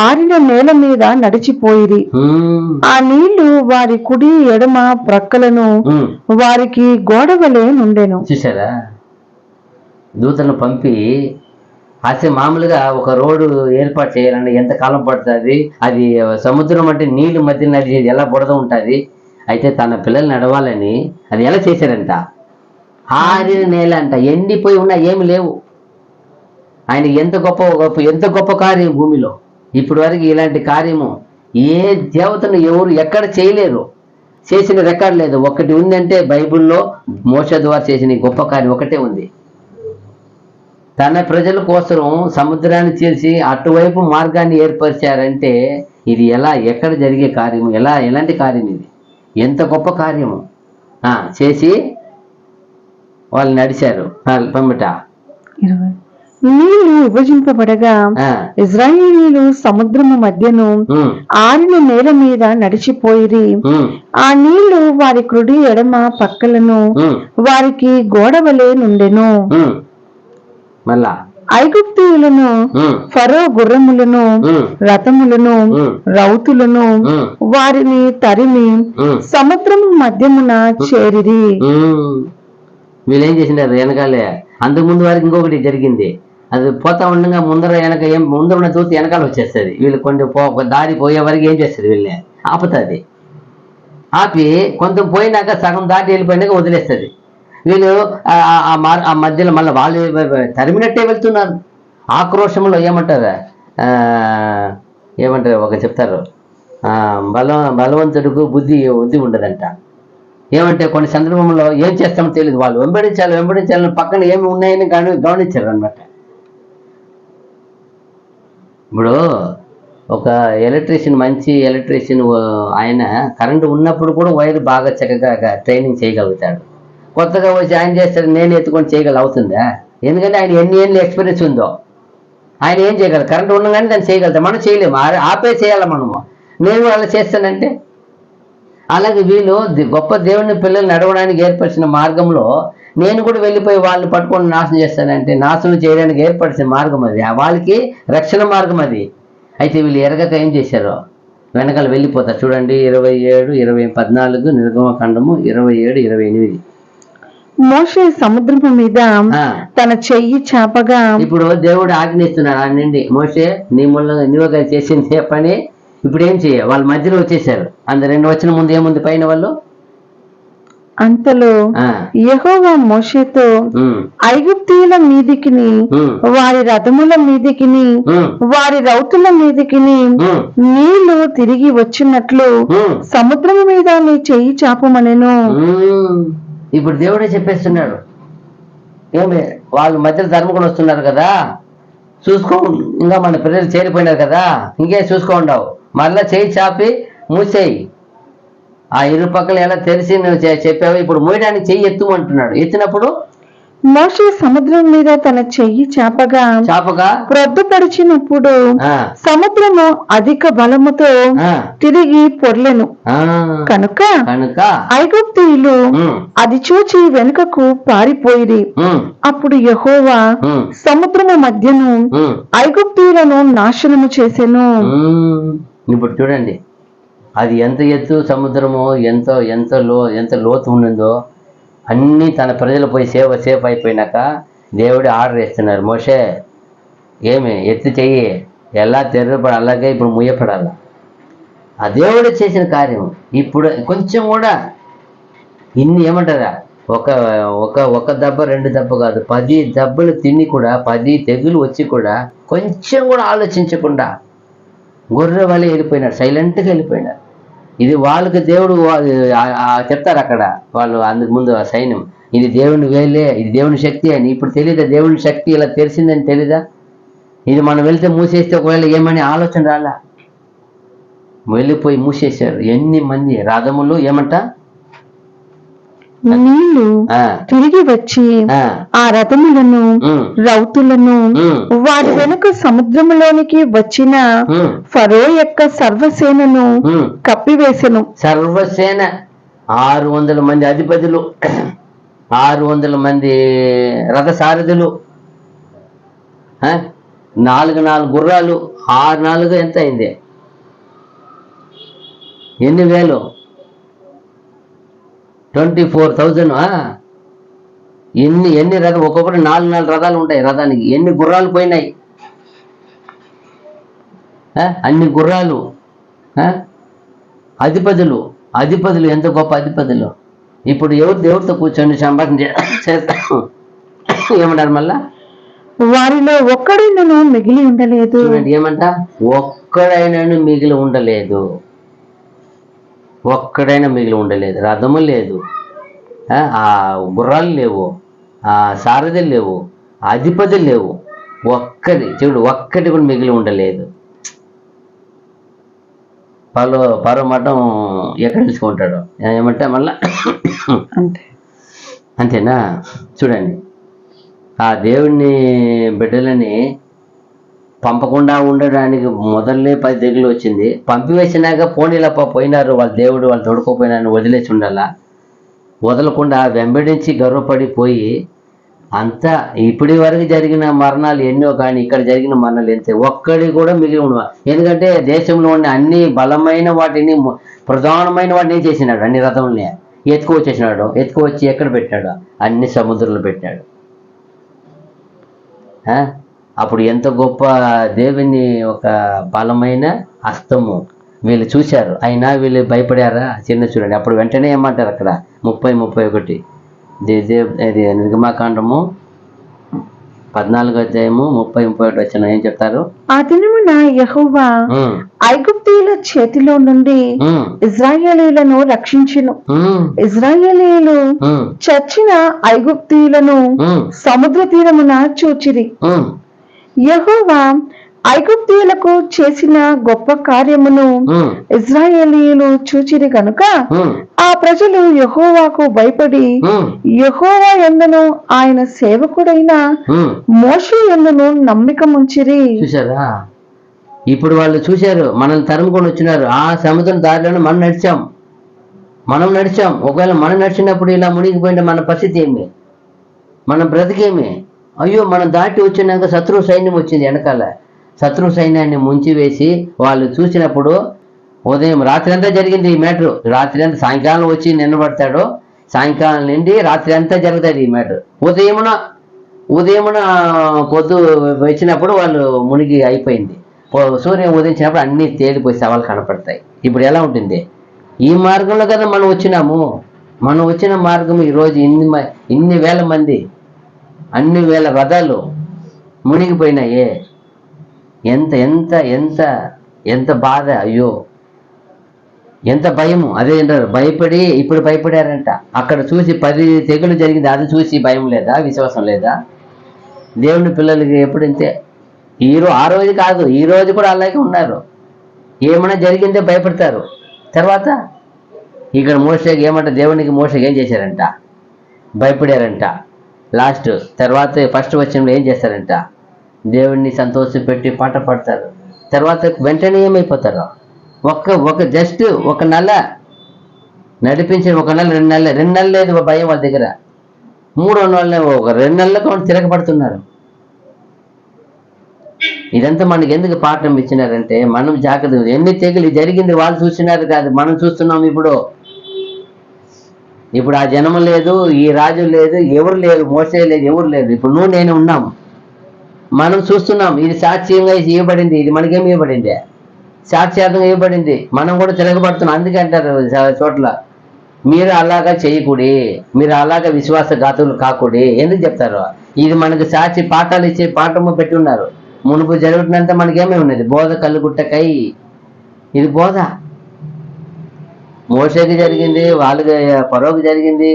ఆరిన నేల మీద నడిచిపోయిరి. ఆ నీళ్లు వారి కుడి ఎడమ ప్రక్కలను వారికి గోడ వలె నుండెను. చూసారా? దూతను పంపి అసలు మామూలుగా ఒక రోడ్డు ఏర్పాటు చేయాలంటే ఎంత కాలం పడుతుంది? అది సముద్రం అంటే నీళ్లు మధ్య నడిచేది ఎలా బురద ఉంటుంది. అయితే తన పిల్లలు నడవాలని అది ఎలా చేశారంట? ఆరిన నేల అంట, ఎండిపోయి ఉన్నా ఏమి లేవు. ఆయన ఎంత గొప్ప కార్యం భూమిలో. ఇప్పటి వరకు ఇలాంటి కార్యము ఏ దేవతను ఎవరు ఎక్కడ చేయలేరు, చేసిన రికార్డు లేదు. ఒకటి ఉందంటే బైబిల్లో మోషే ద్వారా చేసిన గొప్ప కార్యం ఒకటే ఉంది. తన ప్రజల కోసం సముద్రాన్ని చేసి అటువైపు మార్గాన్ని ఏర్పరిచారంటే ఇది ఎక్కడ జరిగే కార్యము, ఎలాంటి కార్యం ఇది? ఎంత గొప్ప కార్యము. చేసి వాళ్ళు నడిచారు పంపిట. నీళ్లు విభజింపబడగా ఇజ్రాయేలీలు సముద్రము మధ్యను ఆరిన నేల మీద నడిచిపోయిరి. ఆ నీళ్లు వారి కుడి ఎడమ పక్కలను వారికి గోడవలే నుండెను. మళ్ళా ఐగుప్తీయులను ఫరో గుర్రములను రథములను రౌతులను వారిని తరిమి సముద్రము మధ్యమున చేరిరి. వీళ్ళేం చేసినారు? వెనకాలే అంతకుముందు వారికి ఇంకొకటి జరిగింది. అది పోతా ఉండగా ముందర ఉన్న చూసి వెనకాల వచ్చేస్తుంది. వీళ్ళు దారి పోయే వరకు ఏం చేస్తుంది? వీళ్ళని ఆపుతుంది. ఆపి కొంత పోయినాక సగం దాటి వెళ్ళిపోయినాక వదిలేస్తుంది. వీళ్ళు ఆ మధ్యలో మళ్ళీ వాళ్ళు తరిమినట్టే వెళ్తున్నారు. ఆక్రోషంలో ఏమంటారు ఒక చెప్తారు, బలవంతుడికి బుద్ధి ఉండదంట. ఏమంటే కొన్ని సందర్భంలో ఏం చేస్తామో తెలియదు. వాళ్ళు వెంబడించాలని పక్కన ఏమి ఉన్నాయని గమనించారు అనమాట. ఇప్పుడు ఒక మంచి ఎలక్ట్రీషియన్ ఆయన కరెంటు ఉన్నప్పుడు కూడా వైర్ బాగా చక్కగా ట్రైనింగ్ చేయగలుగుతాడు. కొత్తగా వచ్చి ఆయన చేస్తాడు, నేను ఎత్తుకొని అవుతుందా? ఎందుకంటే ఆయన ఎన్ని ఏళ్ళు ఎక్స్పీరియన్స్ ఉందో. ఆయన ఏం చేయగలరు? కరెంటు ఉండగానే దాన్ని చేయగలుగుతాం, మనం చేయలేము. ఆపే చేయాలి మనము. నేను అలా చేస్తానంటే అలాగే వీళ్ళు గొప్ప దేవుని పిల్లలు నడవడానికి ఏర్పరిచిన మార్గంలో నేను కూడా వెళ్ళిపోయి వాళ్ళని పట్టుకొని నాశనం చేస్తానంటే నాశనం చేయడానికి ఏర్పరిచిన మార్గం అది. వాళ్ళకి రక్షణ మార్గం అది. అయితే వీళ్ళు ఎరగక ఏం చేశారో వెనకాల వెళ్ళిపోతారు. చూడండి 27-14 నిర్గమకాండము 27-28. మోషే సముద్రము మీద తన చెయ్యి చాపగా. ఇప్పుడు దేవుడు ఆజ్ఞిస్తున్నాడు ఆ నుండి, మోషే నీ మూలంగా నీవుగా చేసింది పని ఇప్పుడు ఏం చేయ. వాళ్ళ మధ్యలో వచ్చేసారు. 2 వచ్చిన ముందు ఏముంది పైన వాళ్ళు? అంతలో యెహోవా మోషేతో ఐగుప్తీయుల మీదికిని వారి రథముల మీదికిని వారి రౌతుల మీదికిని నీళ్లు తిరిగి వచ్చినట్లు సముద్రము మీద నీ చెయ్యి చాపమనెను. ఇప్పుడు దేవుడే చెప్పేస్తున్నాడు. ఏమి వాళ్ళు మధ్యలో ధర్మకుడు వస్తున్నారు కదా, చూసుకో. ఇంకా మన పిల్లలు చేరిపోయినారు కదా, ఇంకే చూసుకోండావు. మళ్ళా చేయి చాపి మూసేయి. ఆ ఇరుపక్కలు ఎలా తెరిచి నువ్వు చెప్పావు, ఇప్పుడు మూయడానికి చెయ్యి ఎత్తుమంటున్నాడు. ఎత్తినప్పుడు మోషే సముద్రం మీద తన చెయ్యి చాపగా ప్రొద్దుపడిచినప్పుడు సముద్రము అధిక బలముతో తిరిగి పొర్లెను. కనుక ఐగుప్తీయులు అది చూచి వెనుకకు పారిపోయిరి. అప్పుడు యెహోవా సముద్రము మధ్యను ఐగుప్తీయులను నాశనము చేసెను. ఇప్పుడు చూడండి, అది ఎంత ఎత్తు సముద్రమో, ఎంత లోతు ఉన్నదో అన్నీ తన ప్రజలు పోయి సేఫ్ అయిపోయినాక దేవుడు ఆర్డర్ ఇస్తున్నారు, మోషే ఏమి ఎత్తి చెయ్యి, ఎలా తెరపడ అలాగే ఇప్పుడు ముయ్యపడాల. ఆ దేవుడు చేసిన కార్యం. ఇప్పుడు కొంచెం కూడా ఇన్ని ఏమంటారా, ఒక దెబ్బ 2 దెబ్బ కాదు, 10 దెబ్బలు తిని కూడా, 10 తెగులు వచ్చి కూడా కొంచెం కూడా ఆలోచించకుండా గొర్రె వలె వెళ్ళిపోయినాడు, సైలెంట్గా వెళ్ళిపోయినాడు. ఇది వాళ్ళకి దేవుడు చెప్తారు అక్కడ వాళ్ళు, అందుకు ముందు ఆ సైన్యం, ఇది దేవుని వేలే, ఇది దేవుని శక్తి అని. ఇప్పుడు తెలీదా దేవుని శక్తి ఇలా తెలిసిందని తెలీదా? ఇది మనం వెళ్తే మూసేస్తే ఒకవేళ ఏమని ఆలోచన రాలా, వెళ్ళిపోయి మూసేశారు. ఎన్ని మంది రథములు ఏమంట నీళ్లు తిరిగి వచ్చి ఆ రథములను రౌతులను వారి వెనుక సముద్రములోనికి వచ్చిన ఫరో యొక్క సర్వసేనను కప్పివేసెను. సర్వసేన 600 మంది అధిపతులు, 600 మంది రథసారథులు, 4 గుర్రాలు, 6 ఎంత అయింది? ఎన్ని వేలు? 24,000. ఎన్ని రథాలు, ఒక్కొక్కటి 4 రథాలు ఉంటాయి. రథానికి ఎన్ని గుర్రాలు పోయినాయి, అన్ని గుర్రాలు. అధిపతులు ఎంత గొప్ప అధిపతులు. ఇప్పుడు దేవుడితో కూర్చొని సంభాషణ చేస్తాం, ఏమన్నారు మళ్ళా? వారిలో ఒక్కడైనను మిగిలి ఉండలేదు. చూడండి ఏమంట, ఒక్కడైనను మిగిలి ఉండలేదు. ఒక్కడైనా మిగిలి ఉండలేదు. రథము లేదు, ఆ గుర్రాలు లేవు, ఆ సారథులు లేవు, అధిపతులు లేవు. ఒక్కటి కూడా మిగిలి ఉండలేదు. పరో మఠం ఎక్కడ తెలుసుకుంటాడు, ఏమంటే మళ్ళా అంతేనా? చూడండి, ఆ దేవుని బిడ్డలని పంపకుండా ఉండడానికి మొదలనే 10 తెగులు వచ్చింది. పంపివేసినాక పోనీలప్ప పోయినారు, వాళ్ళ దేవుడు వాళ్ళు తోడుకోపోయినారని వదిలేసి ఉండాలా. వదలకుండా వెంబడించి గర్వపడిపోయి అంతా ఇప్పటి వరకు జరిగిన మరణాలు ఎన్నో, కానీ ఇక్కడ జరిగిన మరణాలు ఎంత, ఒక్కడి కూడా మిగిలి ఉండవు. ఎందుకంటే దేశంలో ఉన్న అన్ని బలమైన వాటిని, ప్రధానమైన వాటిని చేసినాడు. అన్ని రథముల్ని ఎత్తుకువచ్చి ఎక్కడ పెట్టాడు? అన్ని సముద్రంలో పెట్టాడు. అప్పుడు ఎంత గొప్ప దేవుని ఒక బలమైన హస్తము వీళ్ళు చూశారు. అయినా వీళ్ళు భయపడారా? చూడండి, అప్పుడు వెంటనే ఏమంటారు అక్కడ 30-31 నిర్గమాకాండము 14వ అధ్యాయము 30-31 వచ్చిన ఏం చెప్తారు? ఆ దినమున యెహోవా ఐగుప్తీయుల చేతిలో నుండి ఇశ్రాయేలీయులను రక్షించును. ఇశ్రాయేలీయులు చచ్చిన ఐగుప్తీయులను సముద్ర తీరమున చూచిరి. యెహోవా ఐగుప్తీయులకు చేసిన గొప్ప కార్యమును ఇశ్రాయేలీయులు చూచిరి గనుక ఆ ప్రజలు యెహోవాకు భయపడి యెహోవా యందును ఆయన సేవకుడైన మోషే యందును నమ్మికముంచిరి. చూసారా? ఇప్పుడు వాళ్ళు చూశారు, మనల్ని తరుముకొని వచ్చినారు. ఆ సముద్రం దారిలోనే మనం నడిచాం. ఒకవేళ మనం నడిచినప్పుడు ఇలా మునిగిపోయింటే మన పరిస్థితి ఏమి, మన బ్రతికేమి? అయ్యో, మనం దాటి వచ్చినాక శత్రు సైన్యం వచ్చింది వెనకాల. శత్రు సైన్యాన్ని ముంచివేసి వాళ్ళు చూసినప్పుడు, ఉదయం రాత్రి అంతా జరిగింది ఈ మ్యాటర్. రాత్రి అంతా సాయంకాలం వచ్చి నిలబడతాడు, సాయంకాలం నుండి రాత్రి అంతా జరుగుతుంది ఈ మ్యాటర్. ఉదయమున పొద్దు వచ్చినప్పుడు వాళ్ళు మునిగి అయిపోయింది. సూర్యం ఉదయించినప్పుడు అన్నీ తేలిపోయి సవాళ్ళు కనపడతాయి. ఇప్పుడు ఎలా ఉంటుంది? ఈ మార్గంలో కదా మనం వచ్చినాము. మనం వచ్చిన మార్గం ఈరోజు ఇన్ని వేల మంది, అన్ని వేల రథాలు మునిగిపోయినాయే. ఎంత ఎంత ఎంత ఎంత బాధ! అయ్యో, ఎంత భయము! అదే అంటారు, భయపడి ఇప్పుడు భయపడారంట. అక్కడ చూసి 10 తెగులు జరిగింది, అది చూసి భయం లేదా, విశ్వాసం లేదా? దేవుని పిల్లలకి ఎప్పుడంతే, ఆ రోజు కాదు, ఈ రోజు కూడా అలాగే ఉన్నారు. ఏమైనా జరిగిందే భయపడతారు. తర్వాత ఇక్కడ మోషేకి ఏమంట, దేవునికి మోషేకి ఏం చేశారంట? భయపడారంట. తర్వాత ఫస్ట్ వచనంలో ఏం చేస్తారంట? దేవుణ్ణి సంతోషపెట్టి పాట పాడతారు. తర్వాత వెంటనే ఏమైపోతారు? జస్ట్ ఒక నెల నడిపించిన, 1 నెల 2 నెలలు లేదు భయం వాళ్ళ దగ్గర. 3వ నెల, 2 నెలలకు తిరగబడుతున్నారు. ఇదంతా మనకి ఎందుకు పాఠం ఇచ్చినారంటే, మనం జాగ్రత్త. ఎన్ని తెగులు జరిగింది వాళ్ళు చూసినారు కాదు, మనం చూస్తున్నాం. ఇప్పుడు ఆ జనము లేదు, ఈ రాజు లేదు, ఎవరు లేరు, మోసే లేదు, ఎవరు లేదు. ఇప్పుడు నువ్వు నేను ఉన్నాం, మనం చూస్తున్నాం. ఇది సాక్ష్యంగా ఇవ్వబడింది, ఇది మనకేమి ఇవ్వబడింది? సాక్ష్యార్థంగా ఇవ్వబడింది. మనం కూడా తిరగబడుతున్నాం. అందుకే అంటారు చోట్ల, మీరు అలాగా చేయకూడి, మీరు అలాగా విశ్వాసఘాతులు కాకూడి. ఎందుకు చెప్తారు? ఇది మనకు సాక్షి పాఠాలు ఇచ్చే పాఠము పెట్టి ఉన్నారు. మునుపు జరుగుతున్నంత మనకేమీ ఉన్నది? బోధ కళ్ళుగుట్టకై. ఇది బోధ. మోషేకి జరిగింది, వాళ్ళకి ఫరోకి జరిగింది,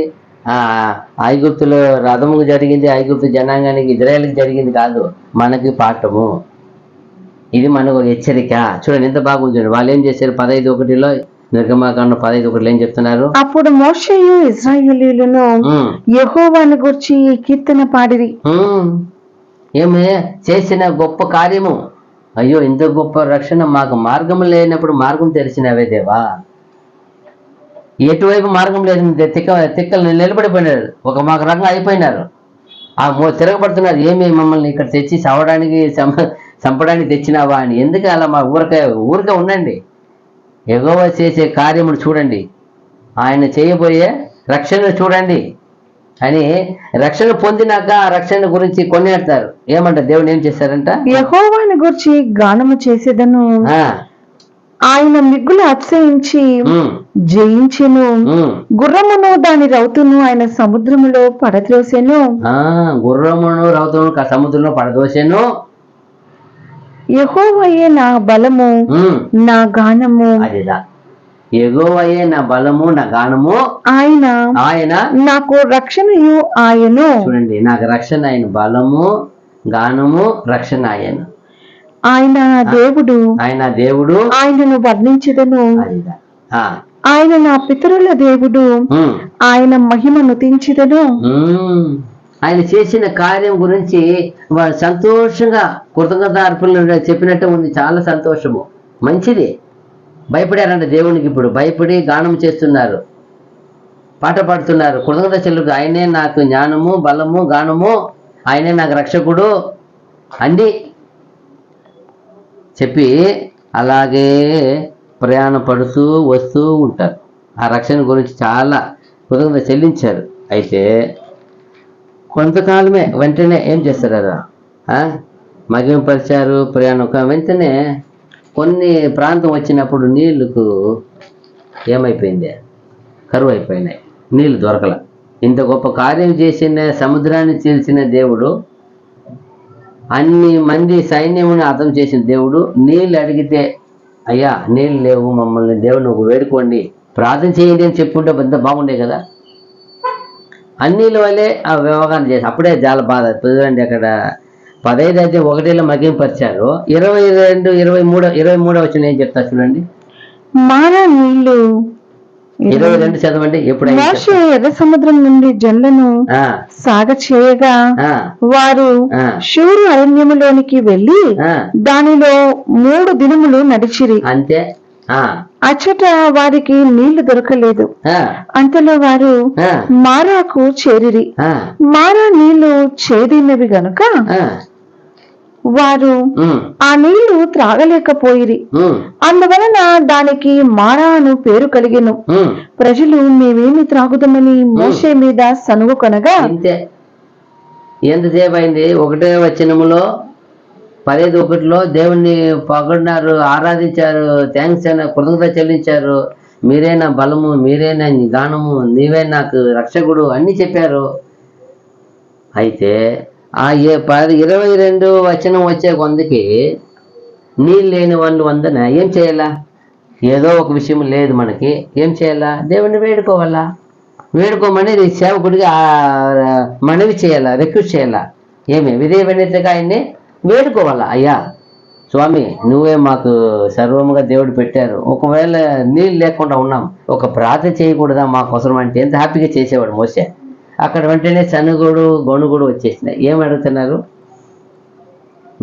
ఐగుప్తులో రథముకు జరిగింది, ఐగుప్తు జనాంగానికి ఇజ్రాయేల్కి జరిగింది కాదు, మనకి పాఠము. ఇది మనకు హెచ్చరిక. చూడండి ఎంత బాగుంది. చూడండి వాళ్ళు ఏం చేశారు? 15:1 నిర్గమాకాండం 15:1 ఏం చెప్తున్నారు? అప్పుడు మోషేయు ఇశ్రాయేలీయులను యెహోవాను గూర్చి కీర్తన పాడిరి. ఏమే చేసిన గొప్ప కార్యము! అయ్యో, ఇంత గొప్ప రక్షణ మాకు మార్గం లేనప్పుడు మార్గం తెరిచినవే దేవా. ఎటువైపు మార్గం లేదు, తిక్కలు నిలబడిపోయినారు, మాకు రకంగా అయిపోయినారు. తిరగబడుతున్నారు. ఏమి మమ్మల్ని ఇక్కడ తెచ్చి చంపడానికి తెచ్చినావా అని. ఎందుకు అలా? మా ఊరికే ఉండండి. యెహోవా చేసే కార్యములు చూడండి, ఆయన చేయబోయే రక్షణ చూడండి. అని రక్షణ పొందినాక ఆ రక్షణ గురించి కొనియాడతారు. ఏమంటారు? దేవుడు ఏం చేశారంట? యెహోవాను గురించి గానము చేసేదను, ఆయన మిగ్గులు అతిశయించి జయించెను. గుర్రమును దాని రౌతును ఆయన సముద్రములో పడద్రోసెను. గుర్రమును రౌతును సముద్రంలో పడదోసెను. యెహోవాయే నా బలము, నా గానము. అదిదా, యెహోవాయే నా బలము, నా గానము. ఆయన నాకు రక్షణయు ఆయను. చూడండి, నాకు రక్షణ ఆయన, బలము, గానము, రక్షణ ఆయన. ఆయన దేవుడు, ఆయనను వర్ణించెదను. ఆయన నా పితరుల దేవుడు, ఆయన మహిమను తెంచెదను. ఆయన చేసిన కార్యం గురించి వాళ్ళు సంతోషంగా కృతజ్ఞతార్పణలు చెప్పినట్టు ఉంది. చాలా సంతోషము, మంచిది. భయపడారంట దేవునికి. ఇప్పుడు భయపడి గానం చేస్తున్నారు, పాట పాడుతున్నారు, కృతజ్ఞత చెల్లుకు. ఆయనే నాకు జ్ఞానము, బలము, గానము, ఆయనే నాకు రక్షకుడు అండి చెప్పి అలాగే ప్రయాణపడుతూ వస్తూ ఉంటారు. ఆ రక్షణ గురించి చాలా కృతజ్ఞత చెల్లించారు. అయితే కొంతకాలమే వెంటనే ఏం చేస్తారు కదా, మగిమపరిచారు ప్రయాణం. వెంటనే కొన్ని ప్రాంతం వచ్చినప్పుడు నీళ్లకు ఏమైపోయింది? కరువు అయిపోయినాయి, నీళ్ళు దొరకల. ఇంత గొప్ప కార్యం చేసిన, సముద్రాన్ని చీల్చిన దేవుడు, అన్ని మంది సైన్యముని అర్థం చేసిన దేవుడు, నీళ్ళు అడిగితే అయ్యా నీళ్ళు లేవు, మమ్మల్ని దేవుడు నువ్వు వేడుకోండి, ప్రార్థన చేయండి అని చెప్పుకుంటే ఎంత బాగుండే కదా. అన్నిల వల్లే ఆ వ్యవహారం చేసి అప్పుడే చాలా బాధ. చూడండి, అక్కడ 15 అయితే 1 మగింపరిచారు. 22, 23 వచ్చిన ఏం చెప్తా చూడండి. మారా నీళ్లు 22 చదవండి. ఎప్పుడైనా మోషే ఎర్ర సముద్రం నుండి జనులను సాగ చేయగా వారు షూరు అరణ్యములోనికి వెళ్లి దానిలో 3 దినములు నడిచిరి. అంతే. అచ్చట వారికి నీళ్లు దొరకలేదు. అంతలో వారు మారాకు చేరిరి. మారా నీళ్లు చేదినవి గనుక వారు ఆ నీళ్లు త్రాగలేకపోయిరి. అందువలన దానికి మారా అను పేరు కలిగెను. ప్రజలు మేమేమి త్రాగుదామని మోషే మీద సనుగు కొనగా, అంతే. ఎంతసేపు అయింది? 1వ వచనములో 15:1 దేవుణ్ణి పొగడినారు, ఆరాధించారు, థ్యాంక్స్ అని కృతజ్ఞత చెల్లించారు. మీరే నా బలము, మీరే నా గానము, నీవే నాకు రక్షకుడు అన్ని చెప్పారు. అయితే ఆ 22 వచనం వచ్చే కొందకి నీళ్ళు లేని వాళ్ళు వందన ఏం చేయాలా? ఏదో ఒక విషయం లేదు మనకి, ఏం చేయాలా? దేవుణ్ణి వేడుకోవాలా. వేడుకోమని సేవకుడిగా మనవి చేయాలా, రిక్వెస్ట్ చేయాలా. ఏమి విధేయమైనట్టుగా ఆయన్ని వేడుకోవాలా. అయ్యా స్వామి, నువ్వే మాకు సర్వముగా దేవుడు పెట్టారు, ఒకవేళ నీళ్ళు లేకుండా ఉన్నాం, ఒక ప్రార్థన చేయకూడదా మాకోసం అంటే ఎంత హ్యాపీగా చేసేవాడు మోసే. అక్కడ వెంటనే సనుగుడు గొణుగుడు వచ్చేసినాయి. ఏం అడుగుతున్నారు?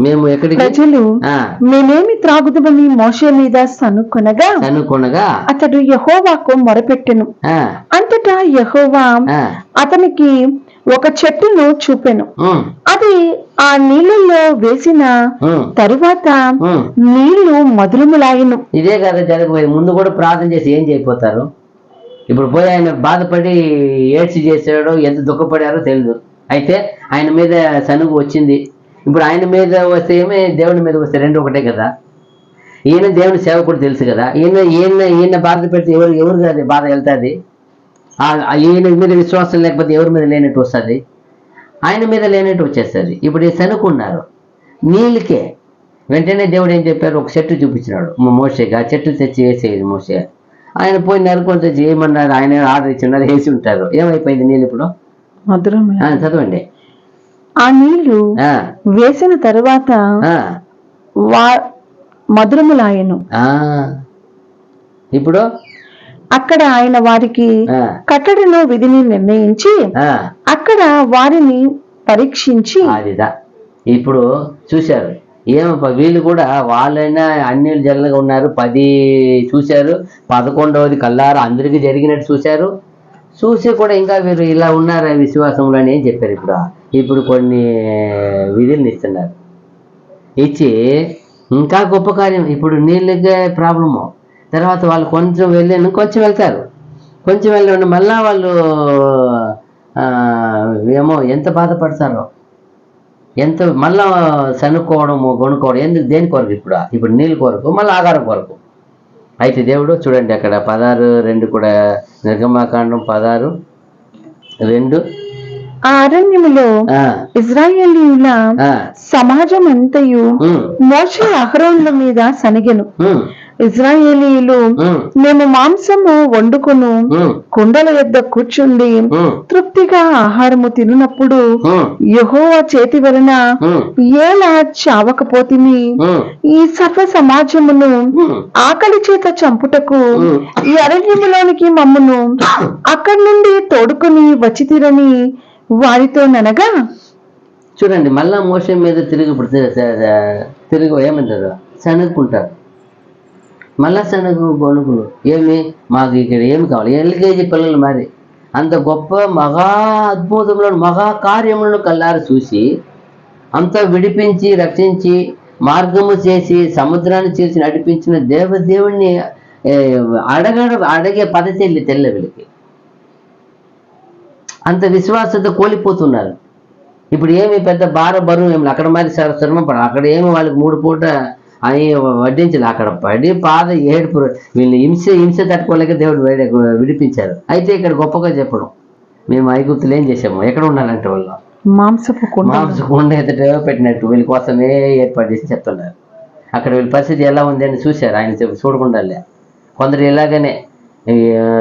మేము ఎక్కడికి? ప్రజలు మేమేమి త్రాగుదామని మోషే మీద సనుకొనగా అతడు యెహోవాకు మొరపెట్టెను. అంతటా యెహోవా అతనికి ఒక చెట్టును చూపెను. అది ఆ నీళ్ళల్లో వేసిన తరువాత నీళ్లు మధురములాయను. ఇదే కదా జరిగిపోయింది. ముందు కూడా ప్రార్థన చేసి ఏం చేయపోతారు? ఇప్పుడు పోయి ఆయన బాధపడి ఏడ్చి చేశాడో, ఎంత దుఃఖపడారో తెలియదు. అయితే ఆయన మీద సనుగు వచ్చింది. ఇప్పుడు ఆయన మీద వస్తే ఏమే, దేవుని మీద వస్తే రెండు ఒకటే కదా. ఈయన దేవుని సేవకుడు తెలుసు కదా. ఈయన బాధ పెడితే ఎవరు కాదు బాధ వెళ్తుంది. ఈయన మీద విశ్వాసం లేకపోతే ఎవరి మీద లేనట్టు వస్తుంది, ఆయన మీద లేనట్టు వచ్చేస్తుంది. ఇప్పుడు ఈ సనుకున్నారు నీళ్ళకే. వెంటనే దేవుడు ఏం చెప్పారు? ఒక చెట్టు చూపించినాడు మోషేకి. ఆ చెట్టు తెచ్చి వేసేది మోషే. ఆయన పోయి నరుకొని తెచ్చి ఏమన్నారు? ఆయన ఆర్డర్ ఇచ్చిన్నారు, వేసి ఉంటారు. ఏమైపోయింది నీళ్ళు ఇప్పుడు? చదవండి. ఆ నీళ్లు వేసిన తరువాత మధురములాయను. ఇప్పుడు అక్కడ ఆయన వారికి కట్టడను విధిని నిర్ణయించి అక్కడ వారిని పరీక్షించి అదిదా. ఇప్పుడు చూశారు వీళ్ళు కూడా వాళ్ళైనా అన్ని జల్లగా ఉన్నారు. 10 చూశారు, 11వది కల్లారా అందరికీ జరిగినట్టు చూశారు. చూసి కూడా ఇంకా వీరు ఇలా ఉన్నారా విశ్వాసంలో అని ఏం చెప్పారు? ఇప్పుడు కొన్ని విధులను ఇస్తున్నారు. ఇచ్చి ఇంకా గొప్ప కార్యం. ఇప్పుడు నీళ్ళకే ప్రాబ్లము. తర్వాత వాళ్ళు కొంచెం వెళ్ళాను, కొంచెం వెళ్తారు, కొంచెం వెళ్ళండి, మళ్ళా వాళ్ళు ఏమో ఎంత బాధపడతారో, ఎంత మళ్ళా సనుక్కోవడము కొనుక్కోవడం ఎందుకు, దేని కొరకు? ఇప్పుడు నీళ్ళ కొరకు, మళ్ళీ ఆహారం కొరకు. అయితే దేవుడు చూడండి అక్కడ 16:2 కూడా, నిర్గమాకాండం 16:2. ఆ అరణ్యములో ఇశ్రాయేలీయుల సమాజం అంతయు మోషే అహరోనుల మీద సనిగెను. ఇశ్రాయేలీయులు మేము మాంసము వండుకును కుండల యొద్ద కూర్చుండి తృప్తిగా ఆహారము తిన్నప్పుడు యెహోవా చేతి వలన ఎలా చావకపోతిమి? ఈ సర్వ సమాజమును ఆకలి చేత చంపుటకు ఈ అరణ్యములోనికి మమ్మను అక్కడి నుండి తోడుకొని వచ్చితిరని వారితో ననగా. చూడండి మళ్ళా మోషే మీద తిరిగి ఏమంటారు, సనుక్కుంటారు. మళ్ళా సనుగు గొనుగులు, ఏమి మాకు ఇక్కడ ఏమి కావాలి? ఎల్కేజీ పిల్లలు మరి అంత గొప్ప మహా అద్భుతములను మహా కార్యములను కళ్ళారు చూసి, అంతా విడిపించి రక్షించి మార్గము చేసి సముద్రాన్ని చేసి నడిపించిన దేవుణ్ణి అడిగే పద్ధతి తెల్ల వీళ్ళకి. అంత విశ్వాసత కోల్పోతున్నారు. ఇప్పుడు ఏమి పెద్ద బరువు ఏమి అక్కడ మరి శ్రమ పడ, అక్కడ ఏమి వాళ్ళకి 3 పూట అని వడ్డించాలి. అక్కడ పడి ఏడుపు, వీళ్ళు హింస తట్టుకోలేక దేవుడు విడిపించారు. అయితే ఇక్కడ గొప్పగా చెప్పడం, మేము ఐగుప్తులు ఏం చేసాము, ఎక్కడ ఉన్నారంటే వాళ్ళు మాంసపు కుండ ఎదుట పెట్టినట్టు వీళ్ళ కోసమే ఏర్పాటు చేసి చెప్తున్నారు. అక్కడ వీళ్ళ పరిస్థితి ఎలా ఉంది అని చూశారు ఆయన చూడకుండాలే. కొందరు ఇలాగనే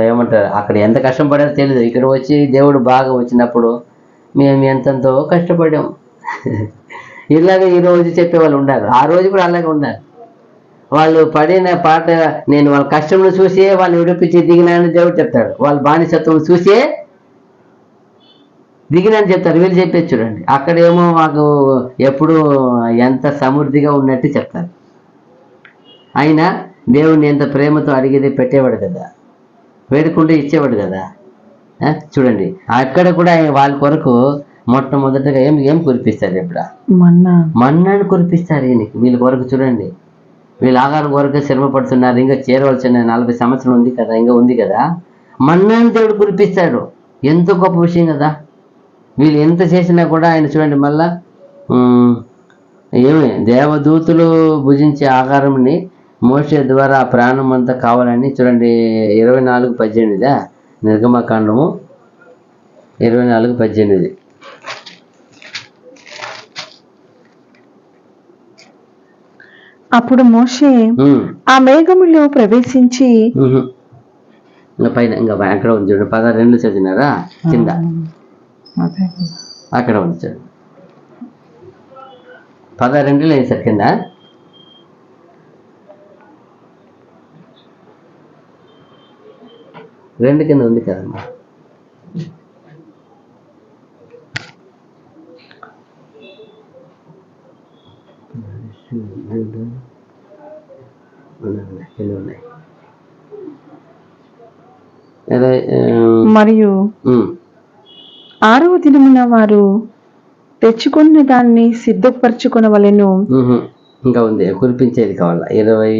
ఏమంటారు, అక్కడ ఎంత కష్టపడారో తెలియదు, ఇక్కడ వచ్చి దేవుడు బాగా వచ్చినప్పుడు మేము ఎంతెంతో కష్టపడాం. ఇలాగ ఈరోజు చెప్పేవాళ్ళు ఉన్నారు, ఆ రోజు కూడా అలాగే ఉన్నారు. వాళ్ళు పడిన పాట, నేను వాళ్ళ కష్టంలో చూసే వాళ్ళని విడిపించి దిగినానని దేవుడు చెప్తాడు, వాళ్ళ బానిసత్వం చూసే దిగినని చెప్తారు. వీళ్ళు చెప్పేది చూడండి, అక్కడేమో మాకు ఎప్పుడు ఎంత సమృద్ధిగా ఉన్నట్టు చెప్తారు. అయినా దేవుడిని ఎంత ప్రేమతో అడిగేది పెట్టేవాడు కదా, వేడుకుంటే ఇచ్చేవాడు కదా. చూడండి అక్కడ కూడా వాళ్ళ కొరకు మొట్టమొదటిగా ఏం కురిపిస్తారు, ఇప్పుడు మన్నాను కురిపిస్తారు ఈయనకి. వీళ్ళ కొరకు చూడండి, వీళ్ళు ఆహారం కొరకు శ్రమ పడుతున్నారు. ఇంకా చేరవలసిన 40 సంవత్సరం ఉంది కదా, ఇంకా ఉంది కదా. మన్నాను దేవుడు కురిపిస్తాడు, ఎంతో గొప్ప విషయం కదా. వీళ్ళు ఎంత చేసినా కూడా ఆయన చూడండి మళ్ళా ఏమి దేవదూతులు భుజించే ఆహారంని మోషే ద్వారా ప్రాణం అంతా కావాలని చూడండి. 24:18 నిర్గమకాండము 24:18. అప్పుడు మోషే ఆ మేఘములో ప్రవేశించి పైన ఇంకా అక్కడ ఉంది చూడండి, 12 చదివినారా కింద, అక్కడ ఉంది చూడండి 12 లేదు సార్ కింద. రెండు కింద ఉంది కదమ్మా. మరియు 6వ దినమున వారు తెచ్చుకున్న దాన్ని సిద్ధపరచుకొనవలెను. ఇంకా ఉంది కురిపించేది కావాలా. 20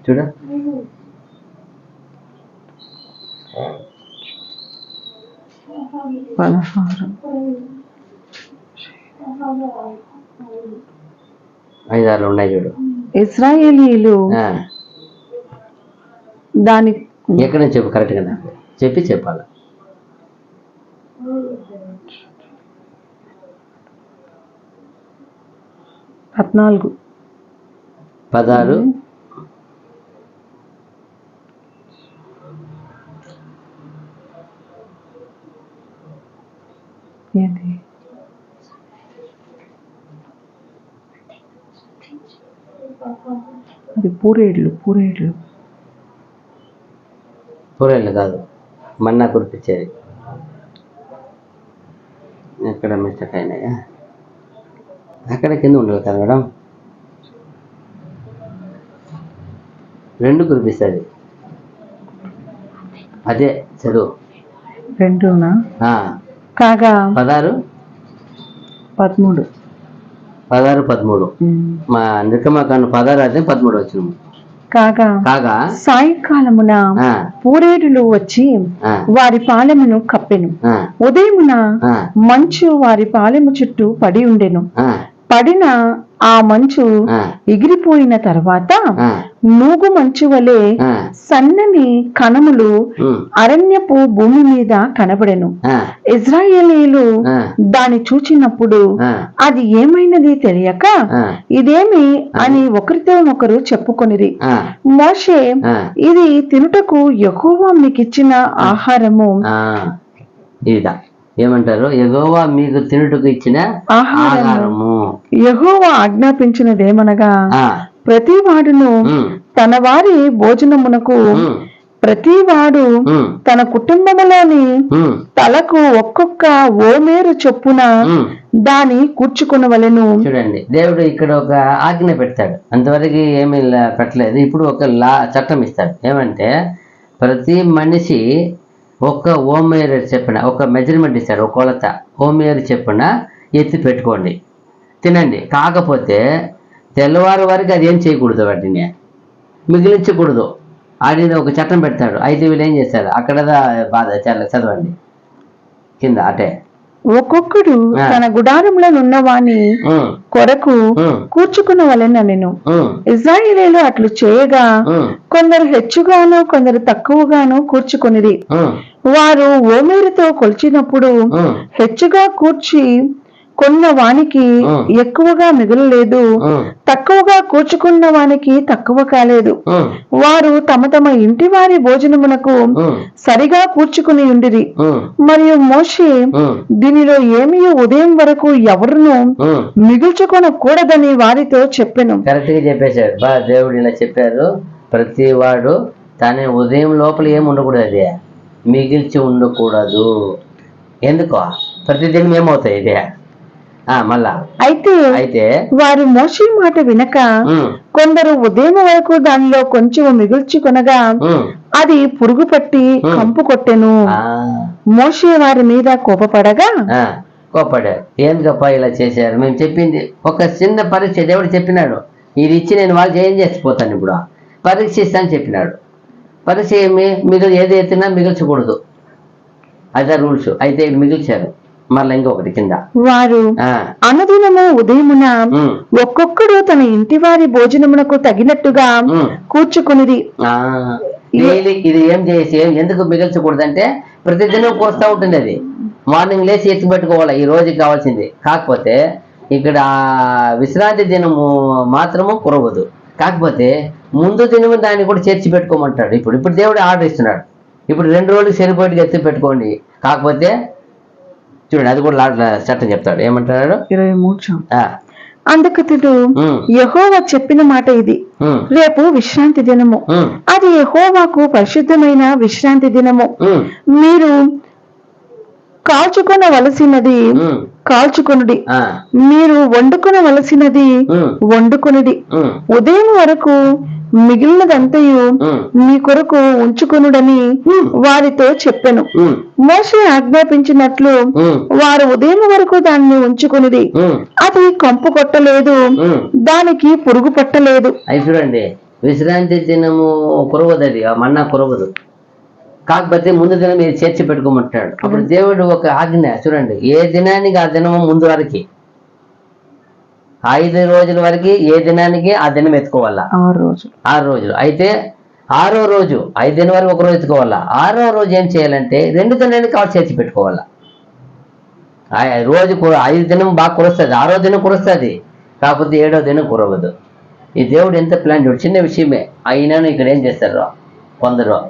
చూడ ఐదారులు ఉన్నాయి చూడు. ఇశ్రాయేలీయులు దాని ఎక్కడ చెప్పు కరెక్ట్గా నాకు చెప్పాలి. 14 16 అది పూరేళ్ళు కాదు, మన్నా కురిపించేది. ఎక్కడ మిస్టేక్ అయినాయా, అక్కడ కింద ఉండాలి కదా మేడం. 2 కురిపిస్తుంది. అదే చదువు. 2 ఆ, కాగా 16, 13. 13. మా నిర్గమకాండం 16 అదే 13 వచ్చిన. కాగా కాగా సాయంకాలమున ఆ, పూరేడులు వచ్చి ఆ, వారి పాలెమును కప్పెను. ఆ, ఉదయమున ఆ, మంచు వారి పాలెము చుట్టూ పడి ఉండెను. ఆ, పడిన ఆ మంచు ఆ, ఎగిరిపోయిన తర్వాత ఆ, నూగు మంచు వలె ఆ, సన్నని కణములు ఉమ్, అరణ్యపు భూమి మీద కనబడెను. ఆ, ఇజ్రాయేలీలు ఆ, దాని చూచినప్పుడు ఆ, అది ఏమైనది తెలియక ఆ, ఇదేమి అని ఒకరితో ఒకరు చెప్పుకొనిరి. ఆ, మోషే, ఆ, ఇది తినుటకు యెహోవా మీకిచ్చిన ఆహారము. ఆ, ఇదా ఏమంటారు? యెహోవా మీకు తినుటకు ఇచ్చిన ఆహారము. యెహోవా ఆజ్ఞాపించినదేమనగా ఆ, ప్రతి వాడును ఉమ్, తన వారి భోజనమునకు ఉమ్, ప్రతి వాడు ఉమ్, తన కుటుంబములోని ఉమ్, తలకు ఒక్కొక్క ఓమేరు చొప్పున ఉమ్. దాని కూర్చుకొనవలెను. చూడండి, దేవుడు ఇక్కడ ఒక ఆజ్ఞ పెడతాడు. అంతవరకు ఏమీ పెట్టలేదు. ఇప్పుడు ఒక చట్టం ఇస్తాడు. ఏమంటే ప్రతి మనిషి ఒక ఓమేరు చెప్పున ఒక మెజర్మెంట్ ఇస్తాడు. ఒక కొలత ఓమేరు చెప్పున ఎత్తి పెట్టుకోండి, తినండి. కాకపోతే తెల్లవారు వరకు అది ఏం చేయకూడదు, వాటిని మిగిలించకూడదు. ఆయన ఒక చట్టం పెడతాడు. అయితే వీళ్ళు ఏం చేస్తారు? అక్కడ బాధ చాలా. చదవండి కింద అటే. ఒక్కొక్కడు తన గుడారంలో ఉన్నవాని ఉమ్, కొరకు ఉమ్, కూర్చుకునవలెననెను. ఉమ్, ఇశ్రాయేలీయులు అట్లు చేయగా ఉమ్, కొందరు హెచ్చుగాను కొందరు తక్కువగాను కూర్చుకొనిరి. ఉమ్, వారు ఓమేరుతో కొలిచినప్పుడు ఉమ్, హెచ్చుగా కూర్చి కొన్న వానికి ఎక్కువగా మిగలలేదు, తక్కువగా కూర్చుకున్న వానికి తక్కువ కాలేదు. వారు తమ తమ ఇంటి వారి భోజనమునకు సరిగా కూర్చుకుని ఉండిరి. మరియు మోషే దీనిలో ఏమీ ఉదయం వరకు ఎవరును మిగుల్చుకొనకూడదని వారితో చెప్పెను. కరెక్ట్ గా చెప్పేశాడు. దేవుడు ఇలా చెప్పారు, ప్రతి వాడు తన ఉదయం లోపల ఏమి ఉండకూడదు, అదే మిగిల్చి ఉండకూడదు. ఎందుకో ప్రతిదినం ఏమవుతాయి ఇదే మళ్ళా. అయితే వారు మోషే మాట వినక కొందరు ఉదయం వరకు దానిలో కొంచెం మిగుల్చుకొనగా అది పురుగు పట్టి కంపు కొట్టెను. మోషే వారి మీద కోపపడగా కోపడారు. ఎందుకప్ప ఇలా చేశారు? మేము చెప్పింది ఒక చిన్న పరీక్ష. దేవుడు చెప్పినాడు, ఇది ఇచ్చి నేను వాళ్ళు ఏం చేసిపోతాను, ఇప్పుడు పరీక్ష ఇస్తాను చెప్పినాడు. పరీక్ష ఏమి? ఏది ఎత్తినా మిగిల్చకూడదు, అదే రూల్స్. అయితే ఇది మిగిల్చారు. మళ్ళీ ఇంకొకటి కింద, వారు అనుదినము ఉదయమున ఒక్కొక్కడు తన ఇంటి వారి భోజనమునకు తగినట్టుగా కూర్చుకునిది. ఇది ఏం చేసి ఎందుకు మిగిల్చకూడదంటే ప్రతిదినం కోస్తా ఉంటుంది. అది మార్నింగ్ లేచి ఎత్తి పెట్టుకోవాలి, ఈ రోజుకి కావాల్సింది. కాకపోతే ఇక్కడ విశ్రాంతి దినము మాత్రము కురవదు. కాకపోతే ముందు దినము దాన్ని కూడా చేర్చి పెట్టుకోమంటాడు. ఇప్పుడు దేవుడు ఆర్డర్ ఇస్తున్నాడు. ఇప్పుడు 2 రోజులు సరిపోయి ఎత్తి పెట్టుకోండి. కాకపోతే చూడండి, అది కూడా చట్టం చెప్తాడు. ఏమంటాడు? 23. అందుకతడు యెహోవా చెప్పిన మాట ఇది, రేపు విశ్రాంతి దినము, అది యెహోవాకు పరిశుద్ధమైన విశ్రాంతి దినము. మీరు కాల్చుకొనవలసినది కాల్చుకొనుడి, మీరు వండుకొనవలసినది వండుకొనుడి. ఉదయం వరకు మిగిలినదంతయు మీ కొరకు ఉంచుకొనుడని వారితో చెప్పెను. మోషే ఆజ్ఞాపించినట్లు వారు ఉదయం వరకు దాన్ని ఉంచుకొనిది. అది కంపు కొట్టలేదు, దానికి పురుగు పట్టలేదు. అయి చూడండి, విశ్రాంతి దినము కురవదు, అది మన్నా కురవదు. కాకపోతే ముందు దినం మీరు చేర్చి పెట్టుకోమంటాడు. అప్పుడు దేవుడు ఒక ఆజ్ఞ చూడండి, ఏ దినానికి ఆ దినము ముందు వరకు 5 రోజుల వరకు ఏ దినానికి ఆ దినం ఎత్తుకోవాలా? 6 రోజులు. అయితే 6వ రోజు 5 దినం వరకు 1 రోజు ఎత్తుకోవాలా. 6వ రోజు ఏం చేయాలంటే 2 దినానికి కావాలి చేర్చి పెట్టుకోవాలా. రోజు 5 దినం బాగా కురుస్తుంది, 6వ దినం కురుస్తుంది. కాకపోతే 7వ దినం కురవదు. ఈ దేవుడు ఎంత ప్లాన్ చూడు, చిన్న విషయమే అయినాను. ఇక్కడ ఏం చేస్తారు కొందరు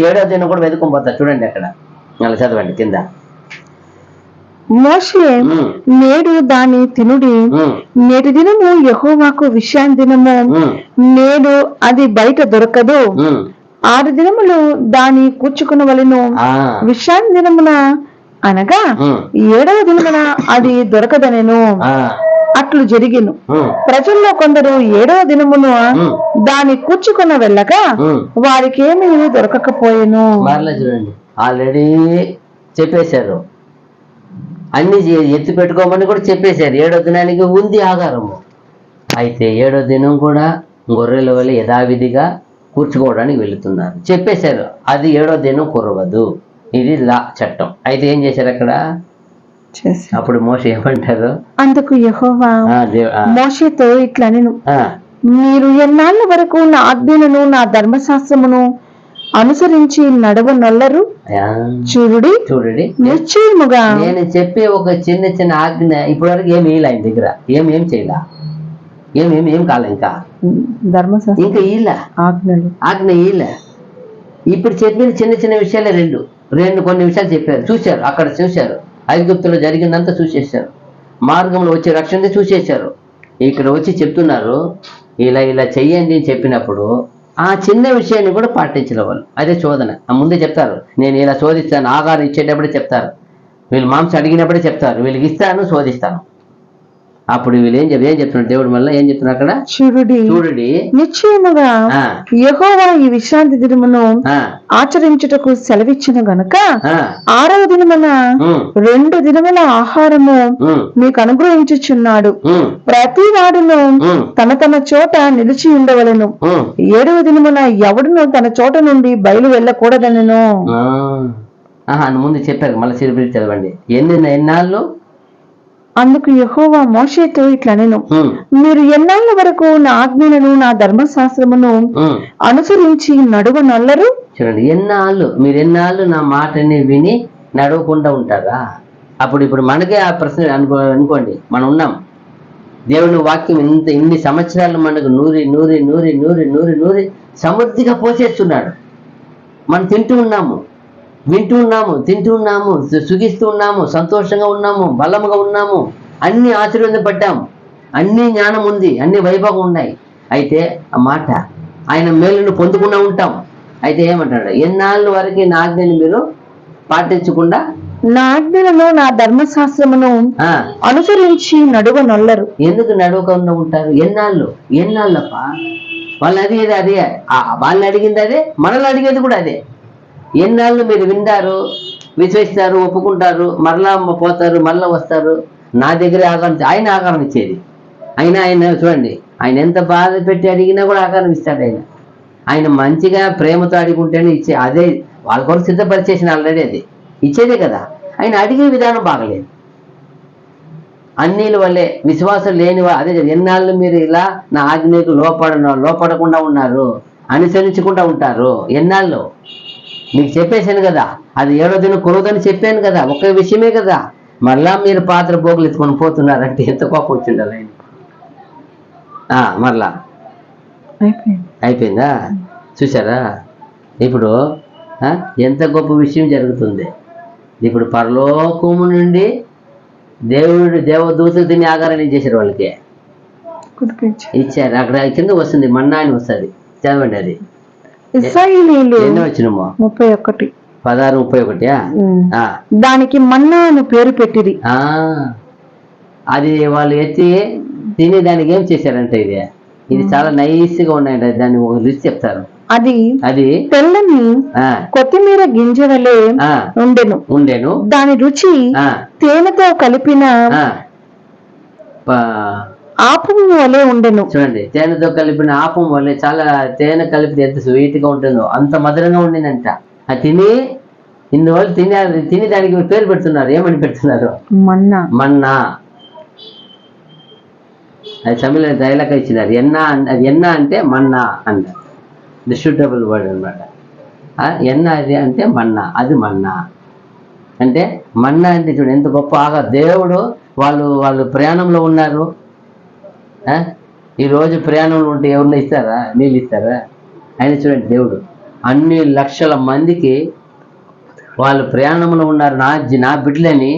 7వ దినం కూడా వెతుకొని పోతారు. చూడండి అక్కడ, అలా చదవండి కింద. మోషే, నేడు దాని తినుడి, నేటి దినము యెహోవాకు విశ్రాంతి దినము, నేడు అది బయట దొరకదు. 6 దినములు దాని కూర్చుకునవలెను. విశ్రాంతి దినమున అనగా 7వ దినమున అది దొరకదనెను. అట్లు జరిగిను. ఉమ్, ప్రజల్లో కొందరు 7వ దినమున ఉమ్, దాని కూర్చుకున్న వెళ్ళగా ఉమ్. వారికి ఏమీ దొరకకపోయెను. మరలా చూడండి, ఆల్రెడీ చెప్పేశారు, అన్ని ఎత్తి పెట్టుకోమని కూడా చెప్పేశారు. 7వ దినానికి ఉంది ఆధారము. అయితే 7వ దినం కూడా గొర్రెల వల్ల యథావిధిగా కూర్చుకోవడానికి వెళుతున్నారు. చెప్పేశారు అది 7వ దినం కురవదు, ఇది చట్టం. అయితే ఏం చేశారు అక్కడ? అప్పుడు మోషే ఏమంటారు? అందుకు యెహోవా మోషేతో ఇట్లా నేను, మీరు ఎన్నాళ్ళ వరకు నా ఆజ్ఞలను నా ధర్మశాస్త్రమును అనుసరించి నడవనొల్లరు? చూడుడి చూడండి, నిశ్చయముగా నేను చెప్పే ఒక చిన్న చిన్న ఆజ్ఞ ఇప్పటి వరకు ఏమి వేయలే ఆయన దగ్గర, ఏం చేయలే, ఏం కాలే, ఇంకా ధర్మశాస్త్రం ఇంకా ఇలా ఆజ్ఞ ఇలా. ఇప్పుడు చెప్పిన చిన్న చిన్న విషయాలే రెండు కొన్ని విషయాలు చెప్పారు. చూశారు, అక్కడ చూశారు, ఐగుప్తులో జరిగిందంతా చూసేశారు, మార్గంలో వచ్చే రక్షణ చూసేశారు. ఇక్కడ వచ్చి చెప్తున్నారు ఇలా చెయ్యండి అని చెప్పినప్పుడు ఆ చిన్న విషయాన్ని కూడా పాటించిన వాళ్ళు. అదే శోధన. ముందే చెప్తారు, నేను ఇలా శోధిస్తాను, ఆహారం ఇచ్చేటప్పుడే చెప్తారు, వీళ్ళు మాంసం అడిగినప్పుడే చెప్తారు, వీళ్ళకి ఇస్తాను, శోధిస్తాను. అప్పుడు వీళ్ళు ఏం చెప్తున్నారు? దేవుడు మళ్ళీ ఏం చెప్తున్నారు అక్కడ? చూడుడి నిశ్చయముగా యెహోవా ఈ విశ్రాంతి దినమును ఆచరించుటకు సెలవిచ్చిన గనుక 6వ దినమున 2 దినముల ఆహారము మీకు అనుగ్రహించుచున్నాడు. ప్రతి వాడును తన చోట నిలిచి ఉండవలెను. 7వ దినమున ఎవడును తన చోట నుండి బయలు వెళ్ళకూడదనెను. ముందు చెప్పారు, మళ్ళీ సిరిపిరి చదవండి. ఎన్నాళ్ళు? అందుకు యెహోవా మోషేతో ఇట్లా నేను, మీరు ఎన్నాళ్ళ వరకు నా ఆజ్ఞలను నా ధర్మశాస్త్రమును అనుసరించి నడవనొల్లరు? చూడండి, మీరు ఎన్నాళ్ళు నా మాటని విని నడవకుండా ఉంటారా? ఇప్పుడు మనకే ఆ ప్రశ్న అనుకోండి, మనం ఉన్నాం, దేవుని వాక్యం ఇన్ని సంవత్సరాలు మనకు నూరి సమృద్ధిగా పోసేస్తున్నాడు. మనం తింటూ ఉన్నాము, వింటూ ఉన్నాము, తింటూ ఉన్నాము, సుఖిస్తూ ఉన్నాము, సంతోషంగా ఉన్నాము, బలముగా ఉన్నాము, అన్ని ఆశీర్వదింపడ్డాము, అన్ని జ్ఞానం ఉంది, అన్ని వైభవం ఉన్నాయి. అయితే ఆ మాట ఆయన మేలును పొందుకున్నా ఉంటాం. అయితే ఏమంటాడు? ఎన్నాళ్ళ వరకు నా ఆజ్ఞని మీరు పాటించకుండా నా ఆజ్ఞలను నా ధర్మశాస్త్రమును అనుసరించి నడవనొల్లరు. ఎందుకు నడవకుండా ఉంటారు? ఎన్నాళ్ళప్ప? వాళ్ళు అడిగేది అదే, వాళ్ళని అడిగింది అదే, మనల్ని అడిగేది కూడా అదే. ఎన్నాళ్ళు మీరు వింటారు, విశ్వసిస్తారు, ఒప్పుకుంటారు, మరలా పోతారు, మరలా వస్తారు. నా దగ్గర ఆయన ఆకారం ఇచ్చేది. ఆయన చూడండి, ఆయన ఎంత బాధ పెట్టి అడిగినా కూడా ఆకారం ఇస్తాడు. ఆయన మంచిగా ప్రేమతో అడుగుంటేనే ఇచ్చే, అదే వాళ్ళ కొరకు సిద్ధపరిచేసిన ఆల్రెడీ అది ఇచ్చేదే కదా. ఆయన అడిగే విధానం బాగలేదు. అన్నిల వల్లే విశ్వాసం లేని అదే ఎన్నాళ్ళు మీరు ఇలా నా ఆజ్ఞకు లోపడకుండా ఉన్నారు, అనుసరించకుండా ఉంటారు. ఎన్నాళ్ళు మీకు చెప్పేశాను కదా, అది 7వ దినం కురవదని చెప్పాను కదా, ఒక్క విషయమే కదా. మళ్ళా మీరు పాత్ర పోగులు ఎత్తుకొని పోతున్నారంటే ఎంత కోపం వచ్చిండాలి ఆయన. మరలా అయిపోయిందా? చూసారా? ఇప్పుడు ఎంత గొప్ప విషయం జరుగుతుంది. ఇప్పుడు పరలోకము నుండి దేవదూతలు తిని ఆగారాన్ని చేశారు, వాళ్ళకి ఇచ్చారు. అక్కడ కింద వస్తుంది, మన్నా అని వస్తుంది, చదవండి. అది ఎన్నో వచ్చినమో 31 16:31. దానికి మన్నా అని పేరు పెట్టింది. అది వాళ్ళు ఎత్తి తిని దానికి ఏం చేశారంటే ఇది చాలా నైస్ గా ఉన్నాయంట. దాన్ని ఒక రుచి చెప్తారు. అది తెల్లని కొత్తిమీర గింజ వలె ఉండెను. దాని రుచి తేనెతో కలిపిన ఆపం వలె ఉండెను. చూడండి, తేనెతో కలిపిన ఆపం వలె, చాలా తేనె కలిపితే ఎంత స్వీట్ గా ఉంటుందో అంత మధురంగా ఉండిందంట. అది తిని ఇన్ని రోజులు తిని దానికి పేరు పెడుతున్నారు. ఏమని పెడుతున్నారు? మన్నా. అది తమిళ డైలాగ్ ఇచ్చినారు. ఎన్నా అంటే మన్నా అంట, ది సూటబుల్ వర్డ్ అనమాట. ఎన్నా అది అంటే మన్నా, అది మన్నా అంటే మన్నా అంటే చూడండి ఎంత గొప్ప దేవుడు. వాళ్ళు ప్రయాణంలో ఉన్నారు. ఈరోజు ప్రయాణంలో ఉంటే ఎవరిని ఇస్తారా? నీళ్ళు ఇస్తారా? ఆయన చూడండి, దేవుడు అన్ని లక్షల మందికి వాళ్ళు ప్రయాణంలో ఉన్నారు. నా బిడ్డలని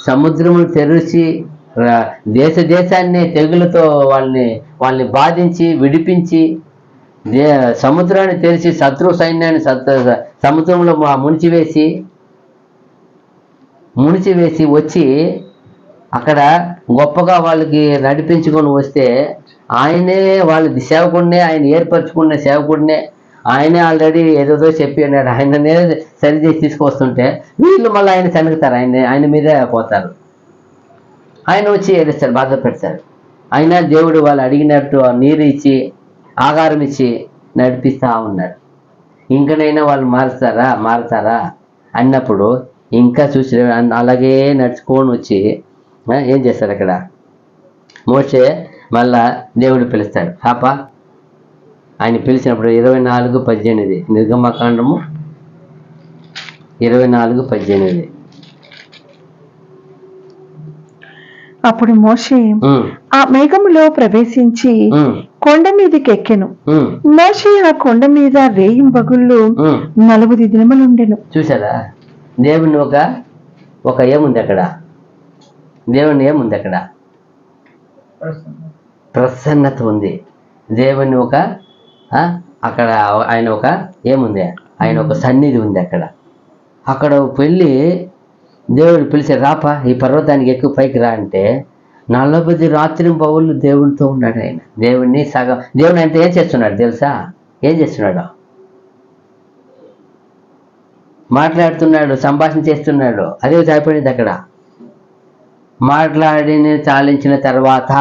సముద్రమును తెరిచి దేశాన్ని తెగులతో వాళ్ళని బాధించి విడిపించి సముద్రాన్ని తెరిచి శత్రు సైన్యాన్ని సముద్రంలో మునిచివేసి వచ్చి అక్కడ గొప్పగా వాళ్ళకి నడిపించుకొని వస్తే ఆయనే వాళ్ళ సేవకుడినే, ఆయన ఏర్పరచుకున్న సేవకుడినే, ఆయనే ఆల్రెడీ ఏదేదో చెప్పి అన్నాడు, ఆయననే సరిచేసి తీసుకొస్తుంటే వీళ్ళు మళ్ళీ ఆయన శనగుతారు, ఆయన మీదే పోతారు. ఆయన వచ్చి ఏడుస్తారు, బాధ పెడతారు. అయినా దేవుడు వాళ్ళు అడిగినట్టు నీరు ఇచ్చి ఆహారం ఇచ్చి నడిపిస్తూ ఉన్నాడు. ఇంకనైనా వాళ్ళు మారుతారా అన్నప్పుడు ఇంకా చూసి అలాగే నడుచుకొని వచ్చి ఏం చేస్తారు అక్కడ మోషే మళ్ళా దేవుడు పిలుస్తాడు. పాప ఆయన పిలిచినప్పుడు 24:18 నిర్గమకాండము 24:18. అప్పుడు మోషే ఆ మేఘములో ప్రవేశించి కొండ మీదకి ఎక్కెను. మోషే ఆ కొండ మీద రేయింబగుళ్ళు 40 దినములుండెను. చూసారా దేవుని ఒక ఏముంది అక్కడ, దేవుని ఏముంది అక్కడ, ప్రసన్నత ఉంది. దేవుని అక్కడ ఆయన ఏముంది, ఆయన ఒక సన్నిధి ఉంది అక్కడ వెళ్ళి దేవుడు పిలిచి రాపా ఈ పర్వతానికి ఎక్కువ పైకి రా అంటే 40 రాత్రింబవళ్ళు దేవునితో ఉన్నాడు. ఆయన దేవుడిని దేవుని అంటే ఏం చేస్తున్నాడు తెలుసా, ఏం చేస్తున్నాడు, మాట్లాడుతున్నాడు, సంభాషణ చేస్తున్నాడు. అదే అయిపోయింది అక్కడ. మాట్లాడిని చాలించిన తర్వాత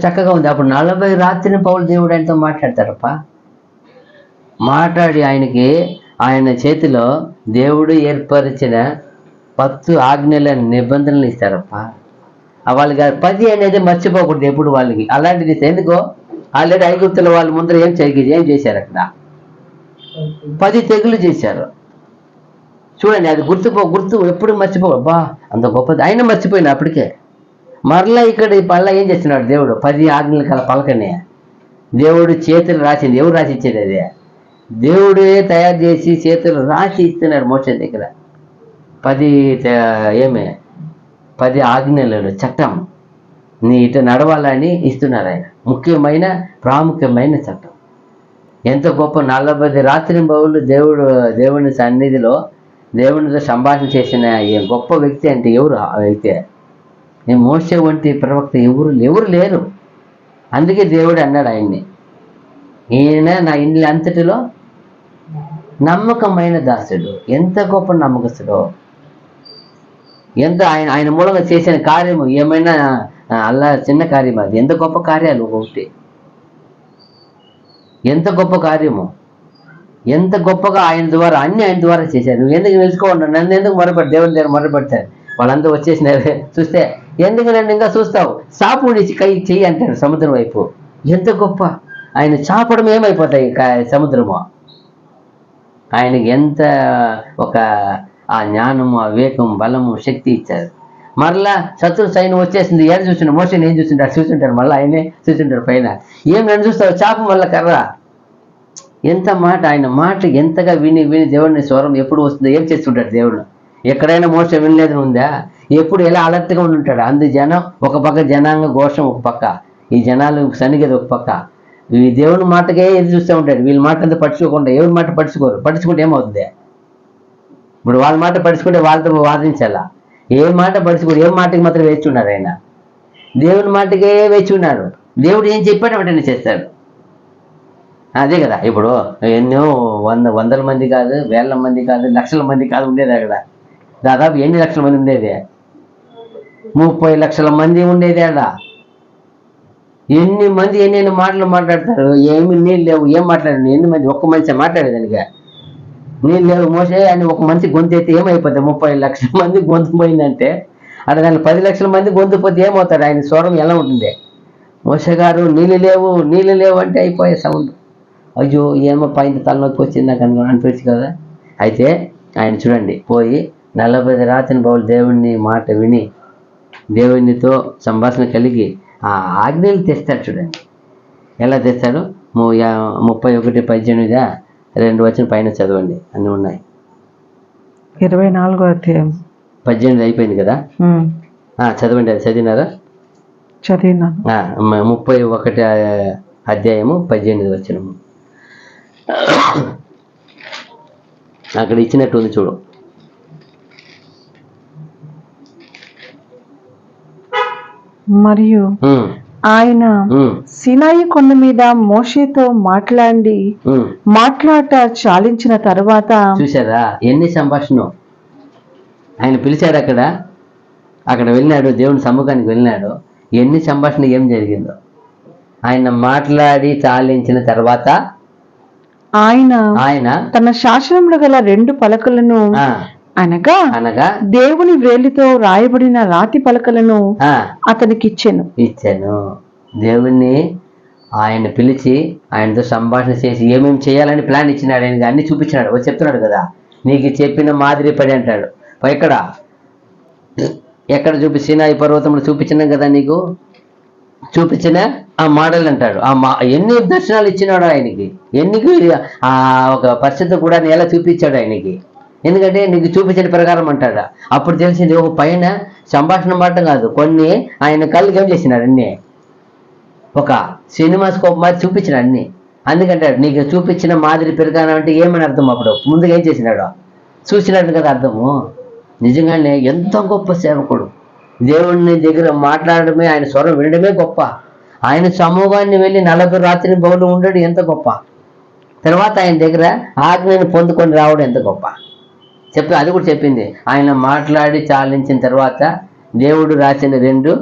చక్కగా ఉంది. అప్పుడు 40 రాత్రింబవళ్ళు దేవుడు ఆయనతో మాట్లాడతారప్ప. మాట్లాడి ఆయన చేతిలో దేవుడు ఏర్పరిచిన 10 ఆజ్ఞల నిబంధనలు ఇస్తారప్ప. వాళ్ళకి 10 అనేది మర్చిపోకూడదు ఎప్పుడు వాళ్ళకి. అలాంటిది ఎందుకో ఆల్రెడీ ఐగుప్తుల వాళ్ళ ముందర ఏం చేశారు అక్కడ, 10 తెగులు చేశారు. చూడండి, అది గుర్తు ఎప్పుడు మర్చిపోబా, అంత గొప్పది. ఆయన మర్చిపోయినా అప్పటికే. మరలా ఇక్కడ మళ్ళీ ఏం చేస్తున్నాడు దేవుడు, 10 ఆజ్ఞల కల పలకనే దేవుడు చేతులు రాసింది. ఎవరు రాసి ఇచ్చేది? అదే దేవుడే తయారు చేసి చేతులు రాసి ఇస్తున్నారు మోషే దగ్గర. 10 ఆజ్ఞలను చట్టం నీ ఇటు నడవాలని ఇస్తున్నారు ఆయన. ముఖ్యమైన ప్రాముఖ్యమైన చట్టం. ఎంత గొప్ప 40 రాత్రింబవళ్ళు దేవుని సన్నిధిలో దేవునితో సంభాషణ చేసిన గొప్ప వ్యక్తి అంటే ఎవరు? ఆ వ్యక్తి మోషే వంటి ప్రవక్త ఎవరు లేరు. అందుకే దేవుడు అన్నాడు ఆయన్ని, ఈయన నా ఇండ్ల అంతటిలో నమ్మకమైన దాసుడు. ఎంత గొప్ప నమ్మకస్తుడో, ఎంత ఆయన మూలంగా చేసిన కార్యము ఏమైనా అల్లా చిన్న కార్యం, అది ఎంత గొప్ప కార్యాలు ఒకటి, ఎంత గొప్ప కార్యము, ఎంత గొప్పగా ఆయన ద్వారా చేశారు. నువ్వు ఎందుకు నిలుచుకోండి, నన్ను ఎందుకు మొరపెట్టు, దేవుని దగ్గర మొరపెడతారు. వాళ్ళందరూ వచ్చేసినారు. చూస్తే ఎందుకు నన్ను ఇంకా చూస్తావు, చాపుడి చెయ్యి అంటాడు సముద్రం వైపు. ఎంత గొప్ప ఆయన చాపడం ఏమైపోతాయి సముద్రము. ఆయనకి ఎంత ఆ జ్ఞానము, ఆ వివేకం, బలము, శక్తి ఇచ్చారు. మరలా శత్రు సైన్యం వచ్చేసింది. ఏం చూస్తుంటాడు మోషేని, ఏం చూస్తుంటాడు చూస్తుంటాడు, మళ్ళీ ఆయనే చూస్తుంటాడు పైన. ఏం నన్ను చూస్తావు, చాపు మళ్ళీ కర్ర. ఎంత మాట, ఆయన మాట ఎంతగా విని దేవుడిని స్వరం ఎప్పుడు వస్తుందో ఏం చేస్తుంటాడు దేవుడు. ఎక్కడైనా మోస వినలేదు ఉందా? ఎప్పుడు ఎలా అలర్ట్గా ఉంటుంటాడు. జనం ఒక పక్క, జనాంగ ఘోషం ఒక పక్క, ఈ జనాలు సన్నిగేది ఒక పక్క. ఈ దేవుని మాటకే ఎదురు చూస్తూ ఉంటాడు. వీళ్ళ మాట అంతా పట్టించుకోకుండా, ఎవరి మాట పట్టించుకుంటే ఏమవుతుంది? ఇప్పుడు వాళ్ళ మాట పట్టించుకుంటే వాళ్ళతో వాదించాలా? ఏ మాట పట్టించుకోడు, ఏ మాటకి మాత్రం వేచి ఉన్నాడు ఆయన. దేవుని మాటకే వేచి ఉన్నాడు. దేవుడు ఏం చెప్పాడు వెంటనే చేస్తాడు. అదే కదా, ఇప్పుడు ఎన్నో వందల మంది కాదు, వేల మంది కాదు, లక్షల మంది కాదు ఉండేది అక్కడ. దాదాపు ఎన్ని లక్షల మంది ఉండేది? 30 లక్షల మంది ఉండేది ఆడ. ఎన్ని మంది ఎన్ని మాటలు మాట్లాడతారు. ఏమి నీళ్ళు లేవు, ఏం మాట్లాడారు? ఎన్ని మంది, ఒక్క మనిషి మాట్లాడేదానికి నీళ్ళు లేవు. మోసే అని ఒక మనిషి గొంతు ఎత్తి ఏమైపోతుంది? 30 లక్షల మంది గొంతు పోయిందంటే అక్కడ దాన్ని 10 లక్షల మంది గొంతు పోతే ఏమవుతాడు? ఆయన స్వరం ఎలా ఉంటుంది? మోసే గారు నీళ్ళు లేవు అంటే అయిపోయే సౌండ్. అయ్యో ఏమో పైన తలనొప్పి వచ్చింది నాకు అనిపించు కదా. అయితే ఆయన చూడండి పోయి 40 రాత్రింబవళ్ళు దేవుని మాట విని దేవునితో సంభాషణ కలిగి ఆ ఆజ్ఞలు తెస్తాడు. చూడండి ఎలా తెస్తాడు. 31:18 2 వచ్చిన పైన చదవండి, అన్నీ ఉన్నాయి. 24వ అధ్యాయం 18 అయిపోయింది కదా. చదవండి, అది చదివినారా? చదివినా. 31 అధ్యాయము 18 వచనము అక్కడ ఇచ్చినట్టు ఉంది చూడు. మరియు ఉమ్, ఆయన ఉమ్, సినాయి కొండ మీద మోషేతో ఉమ్. మాట్లాట చాలించిన తరువాత చూసారా ఎన్ని సంభాషణ ఆయన పిలిచాడు. అక్కడ వెళ్ళినాడు, దేవుని సమ్ముఖానికి వెళ్ళినాడు. ఎన్ని సంభాషణ ఏం జరిగిందో ఆయన మాట్లాడి చాలించిన తర్వాత ఆయన తన శాసనములు గల 2 పలకలను ఆ, అనగా అనగా దేవుని వేలితో రాయబడిన రాతి పలకలను ఆ, అతనికిచ్చెను. ఇచ్చాను. దేవుణ్ణి ఆయన పిలిచి ఆయనతో సంభాషణ చేసి ఏమేమి చేయాలని ప్లాన్ ఇచ్చినాడు. ఆయనకి అన్ని చూపించినాడు. వచ్చి చెప్తున్నాడు కదా, నీకు చెప్పిన మాదిరి పడి అంటాడు. ఎక్కడ చూపి సీనాయి పర్వతంలో చూపించినాం కదా, నీకు చూపించిన ఆ మోడల్ అంటాడు. ఎన్ని దర్శనాలు ఇచ్చినాడు ఆయనకి, ఆ ఒక పరిస్థితి కూడా ఎలా చూపించాడు ఆయనకి. ఎందుకంటే నీకు చూపించిన ప్రకారం అంటాడు. అప్పుడు తెలిసింది ఒక పైన సంభాషణ మాట కాదు, కొన్ని ఆయన కళ్ళకి ఏం చేసినాడు, అన్నీ ఒక సినిమా స్కోప్ మాది చూపించినాడు అన్ని. అందుకంటాడు నీకు చూపించిన మాదిరి ప్రకారం అంటే ఏమని అర్థం. అప్పుడు ముందుగా ఏం చేసినాడు, చూసినాడు కదా అర్థము. నిజంగానే ఎంత గొప్ప సేవకుడు. దేవుడిని దగ్గర మాట్లాడడమే, ఆయన స్వరం వినడమే గొప్ప. ఆయన సమూహాన్ని వెళ్ళి 40 రాత్రి బౌలు ఉండడం ఎంత గొప్ప. తర్వాత ఆయన దగ్గర ఆజ్ఞను పొందుకొని రావడం ఎంత గొప్ప. అది కూడా చెప్పింది. ఆయన మాట్లాడి చాలించిన తర్వాత దేవుడు రాసిన 2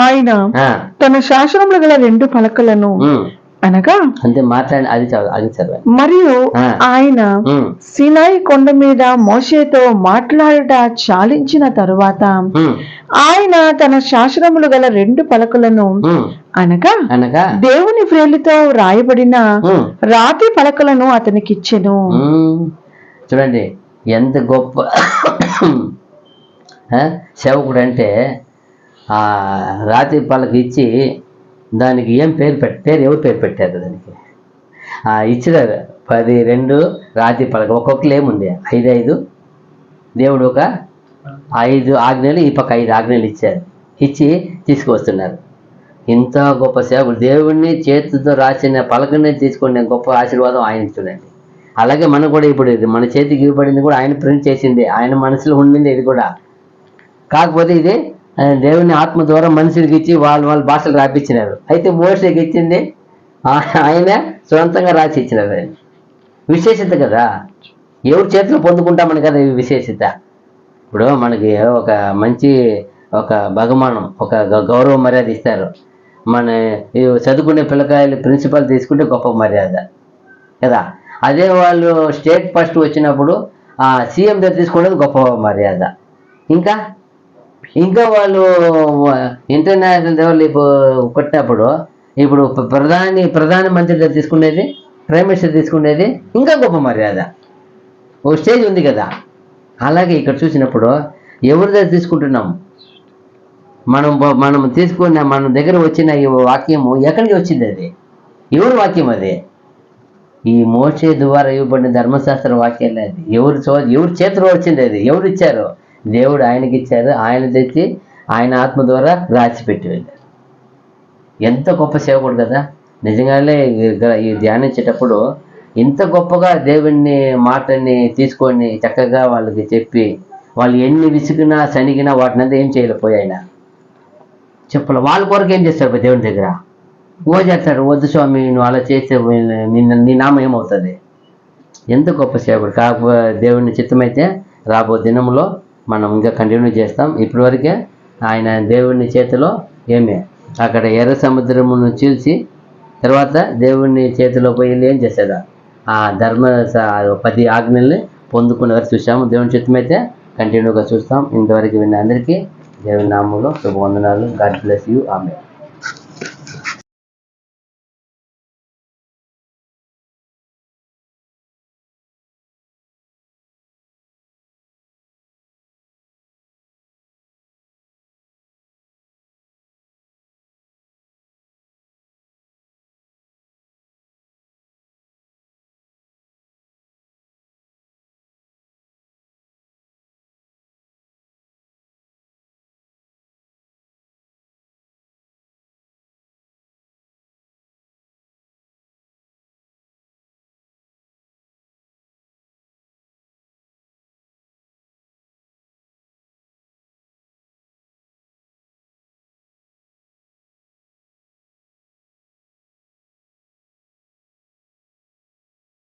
ఆయన తన శాసనములు గల 2 పలకలను అనగా అంతే మాట్లాడి అది చదవాలి. మరియు ఆయన సినాయి కొండ మీద మోషేతో మాట్లాడట చాలించిన తరువాత ఆయన తన శాసనములు గల 2 పలకలను అనగా దేవుని వ్రేలితో రాయబడిన రాతి పలకలను అతనికిచ్చెను. చూడండి ఎంత గొప్ప సేవకుడు అంటే. ఆ రాతి పలక ఇచ్చి దానికి ఏం పేరు ఎవరు పేరు పెట్టారు దానికి ఇచ్చినారు. 10 రాతి పలక, ఒక్కొక్కరు ఏముంది 5 దేవుడు ఒక 5 ఆజ్ఞలు, ఈ పక్క 5 ఆజ్ఞలు ఇచ్చి తీసుకువస్తున్నారు. ఇంత గొప్ప సేవకుడు. దేవుణ్ణి చేతితో రాసిన పలకనే తీసుకునే గొప్ప ఆశీర్వాదం ఆయన. చూడండి అలాగే మనం కూడా ఇప్పుడు ఇది మన చేతికి ఇవ్వబడింది కూడా ఆయన ప్రింట్ చేసింది, ఆయన మనసులో ఉండింది ఇది కూడా. కాకపోతే ఇది దేవుని ఆత్మ ద్వారా మనుషులకి ఇచ్చి వాళ్ళ భాషలు రాపించినారు. అయితే మోషేకి ఇచ్చింది ఆయన సొంతంగా రాసి ఇచ్చినారు. ఆయన విశేషత కదా, ఎవరి చేతిలో పొందుకుంటామని కదా ఈ విశేషత. ఇప్పుడు మనకి ఒక మంచి బహుమానం, ఒక గౌరవ మర్యాద ఇస్తారు. మన చదువుకునే పిల్లకాయలు ప్రిన్సిపల్ తీసుకుంటే గొప్ప మర్యాద కదా. అదే వాళ్ళు స్టేట్ ఫస్ట్ వచ్చినప్పుడు సీఎం దగ్గర తీసుకునేది గొప్ప మర్యాద. ఇంకా వాళ్ళు ఇంటర్నేషనల్ లెవెల్ కొట్టినప్పుడు ఇప్పుడు ప్రధానమంత్రి దగ్గర తీసుకునేది, ప్రైమ్ మినిస్టర్ తీసుకునేది ఇంకా గొప్ప మర్యాద. ఓ స్టేజ్ ఉంది కదా. అలాగే ఇక్కడ చూసినప్పుడు ఎవరి దగ్గర తీసుకుంటున్నాం, మనం తీసుకున్న మన దగ్గర వచ్చిన ఈ వాక్యము ఎక్కడి నుంచి వచ్చింది, అది ఎవరి వాక్యం? అది ఈ మోషే ద్వారా ఇవ్వబడిన ధర్మశాస్త్ర వాక్యాలే. అది ఎవరి చేతిలో వచ్చింది, అది ఎవరు ఇచ్చారు? దేవుడు ఆయనకి ఇచ్చారు. ఆయన తెచ్చి ఆయన ఆత్మ ద్వారా రాసిపెట్టి వెళ్ళారు. ఎంత గొప్ప సేవకుడు కదా. నిజంగానే ఈ ధ్యానించేటప్పుడు ఇంత గొప్పగా దేవుని మాటని తీసుకొని చక్కగా వాళ్ళకి చెప్పి, వాళ్ళు ఎన్ని విసిగినా సనిగినా వాటినంతా ఏం చేయలేకపోయాయన చెప్పలే. వాళ్ళ కొరకు ఏం చేస్తాడు దేవుని దగ్గర? చేస్తాడు. వద్దు స్వామి, నువ్వు అలా చేస్తే నీ నామం ఏమవుతుంది? ఎంత గొప్ప సేవకుడు. కాకపోతే దేవుని చిత్తమైతే రాబో దినంలో మనం ఇంకా కంటిన్యూ చేస్తాం. ఇప్పటివరకే ఆయన దేవుని చేతిలో అక్కడ ఎర్ర సముద్రమును చీల్చి తర్వాత దేవుని చేతిలో పోయి ఏం చేశాడు? ఆ 10 ఆజ్ఞల్ని పొందుకునే వరకు చూసాము. దేవుని చిత్తమైతే కంటిన్యూగా చూస్తాం. ఇంతవరకు విన్న అందరికీ దేవుని నామంలో శుభవందనాలు. God bless you. ఆమేన్.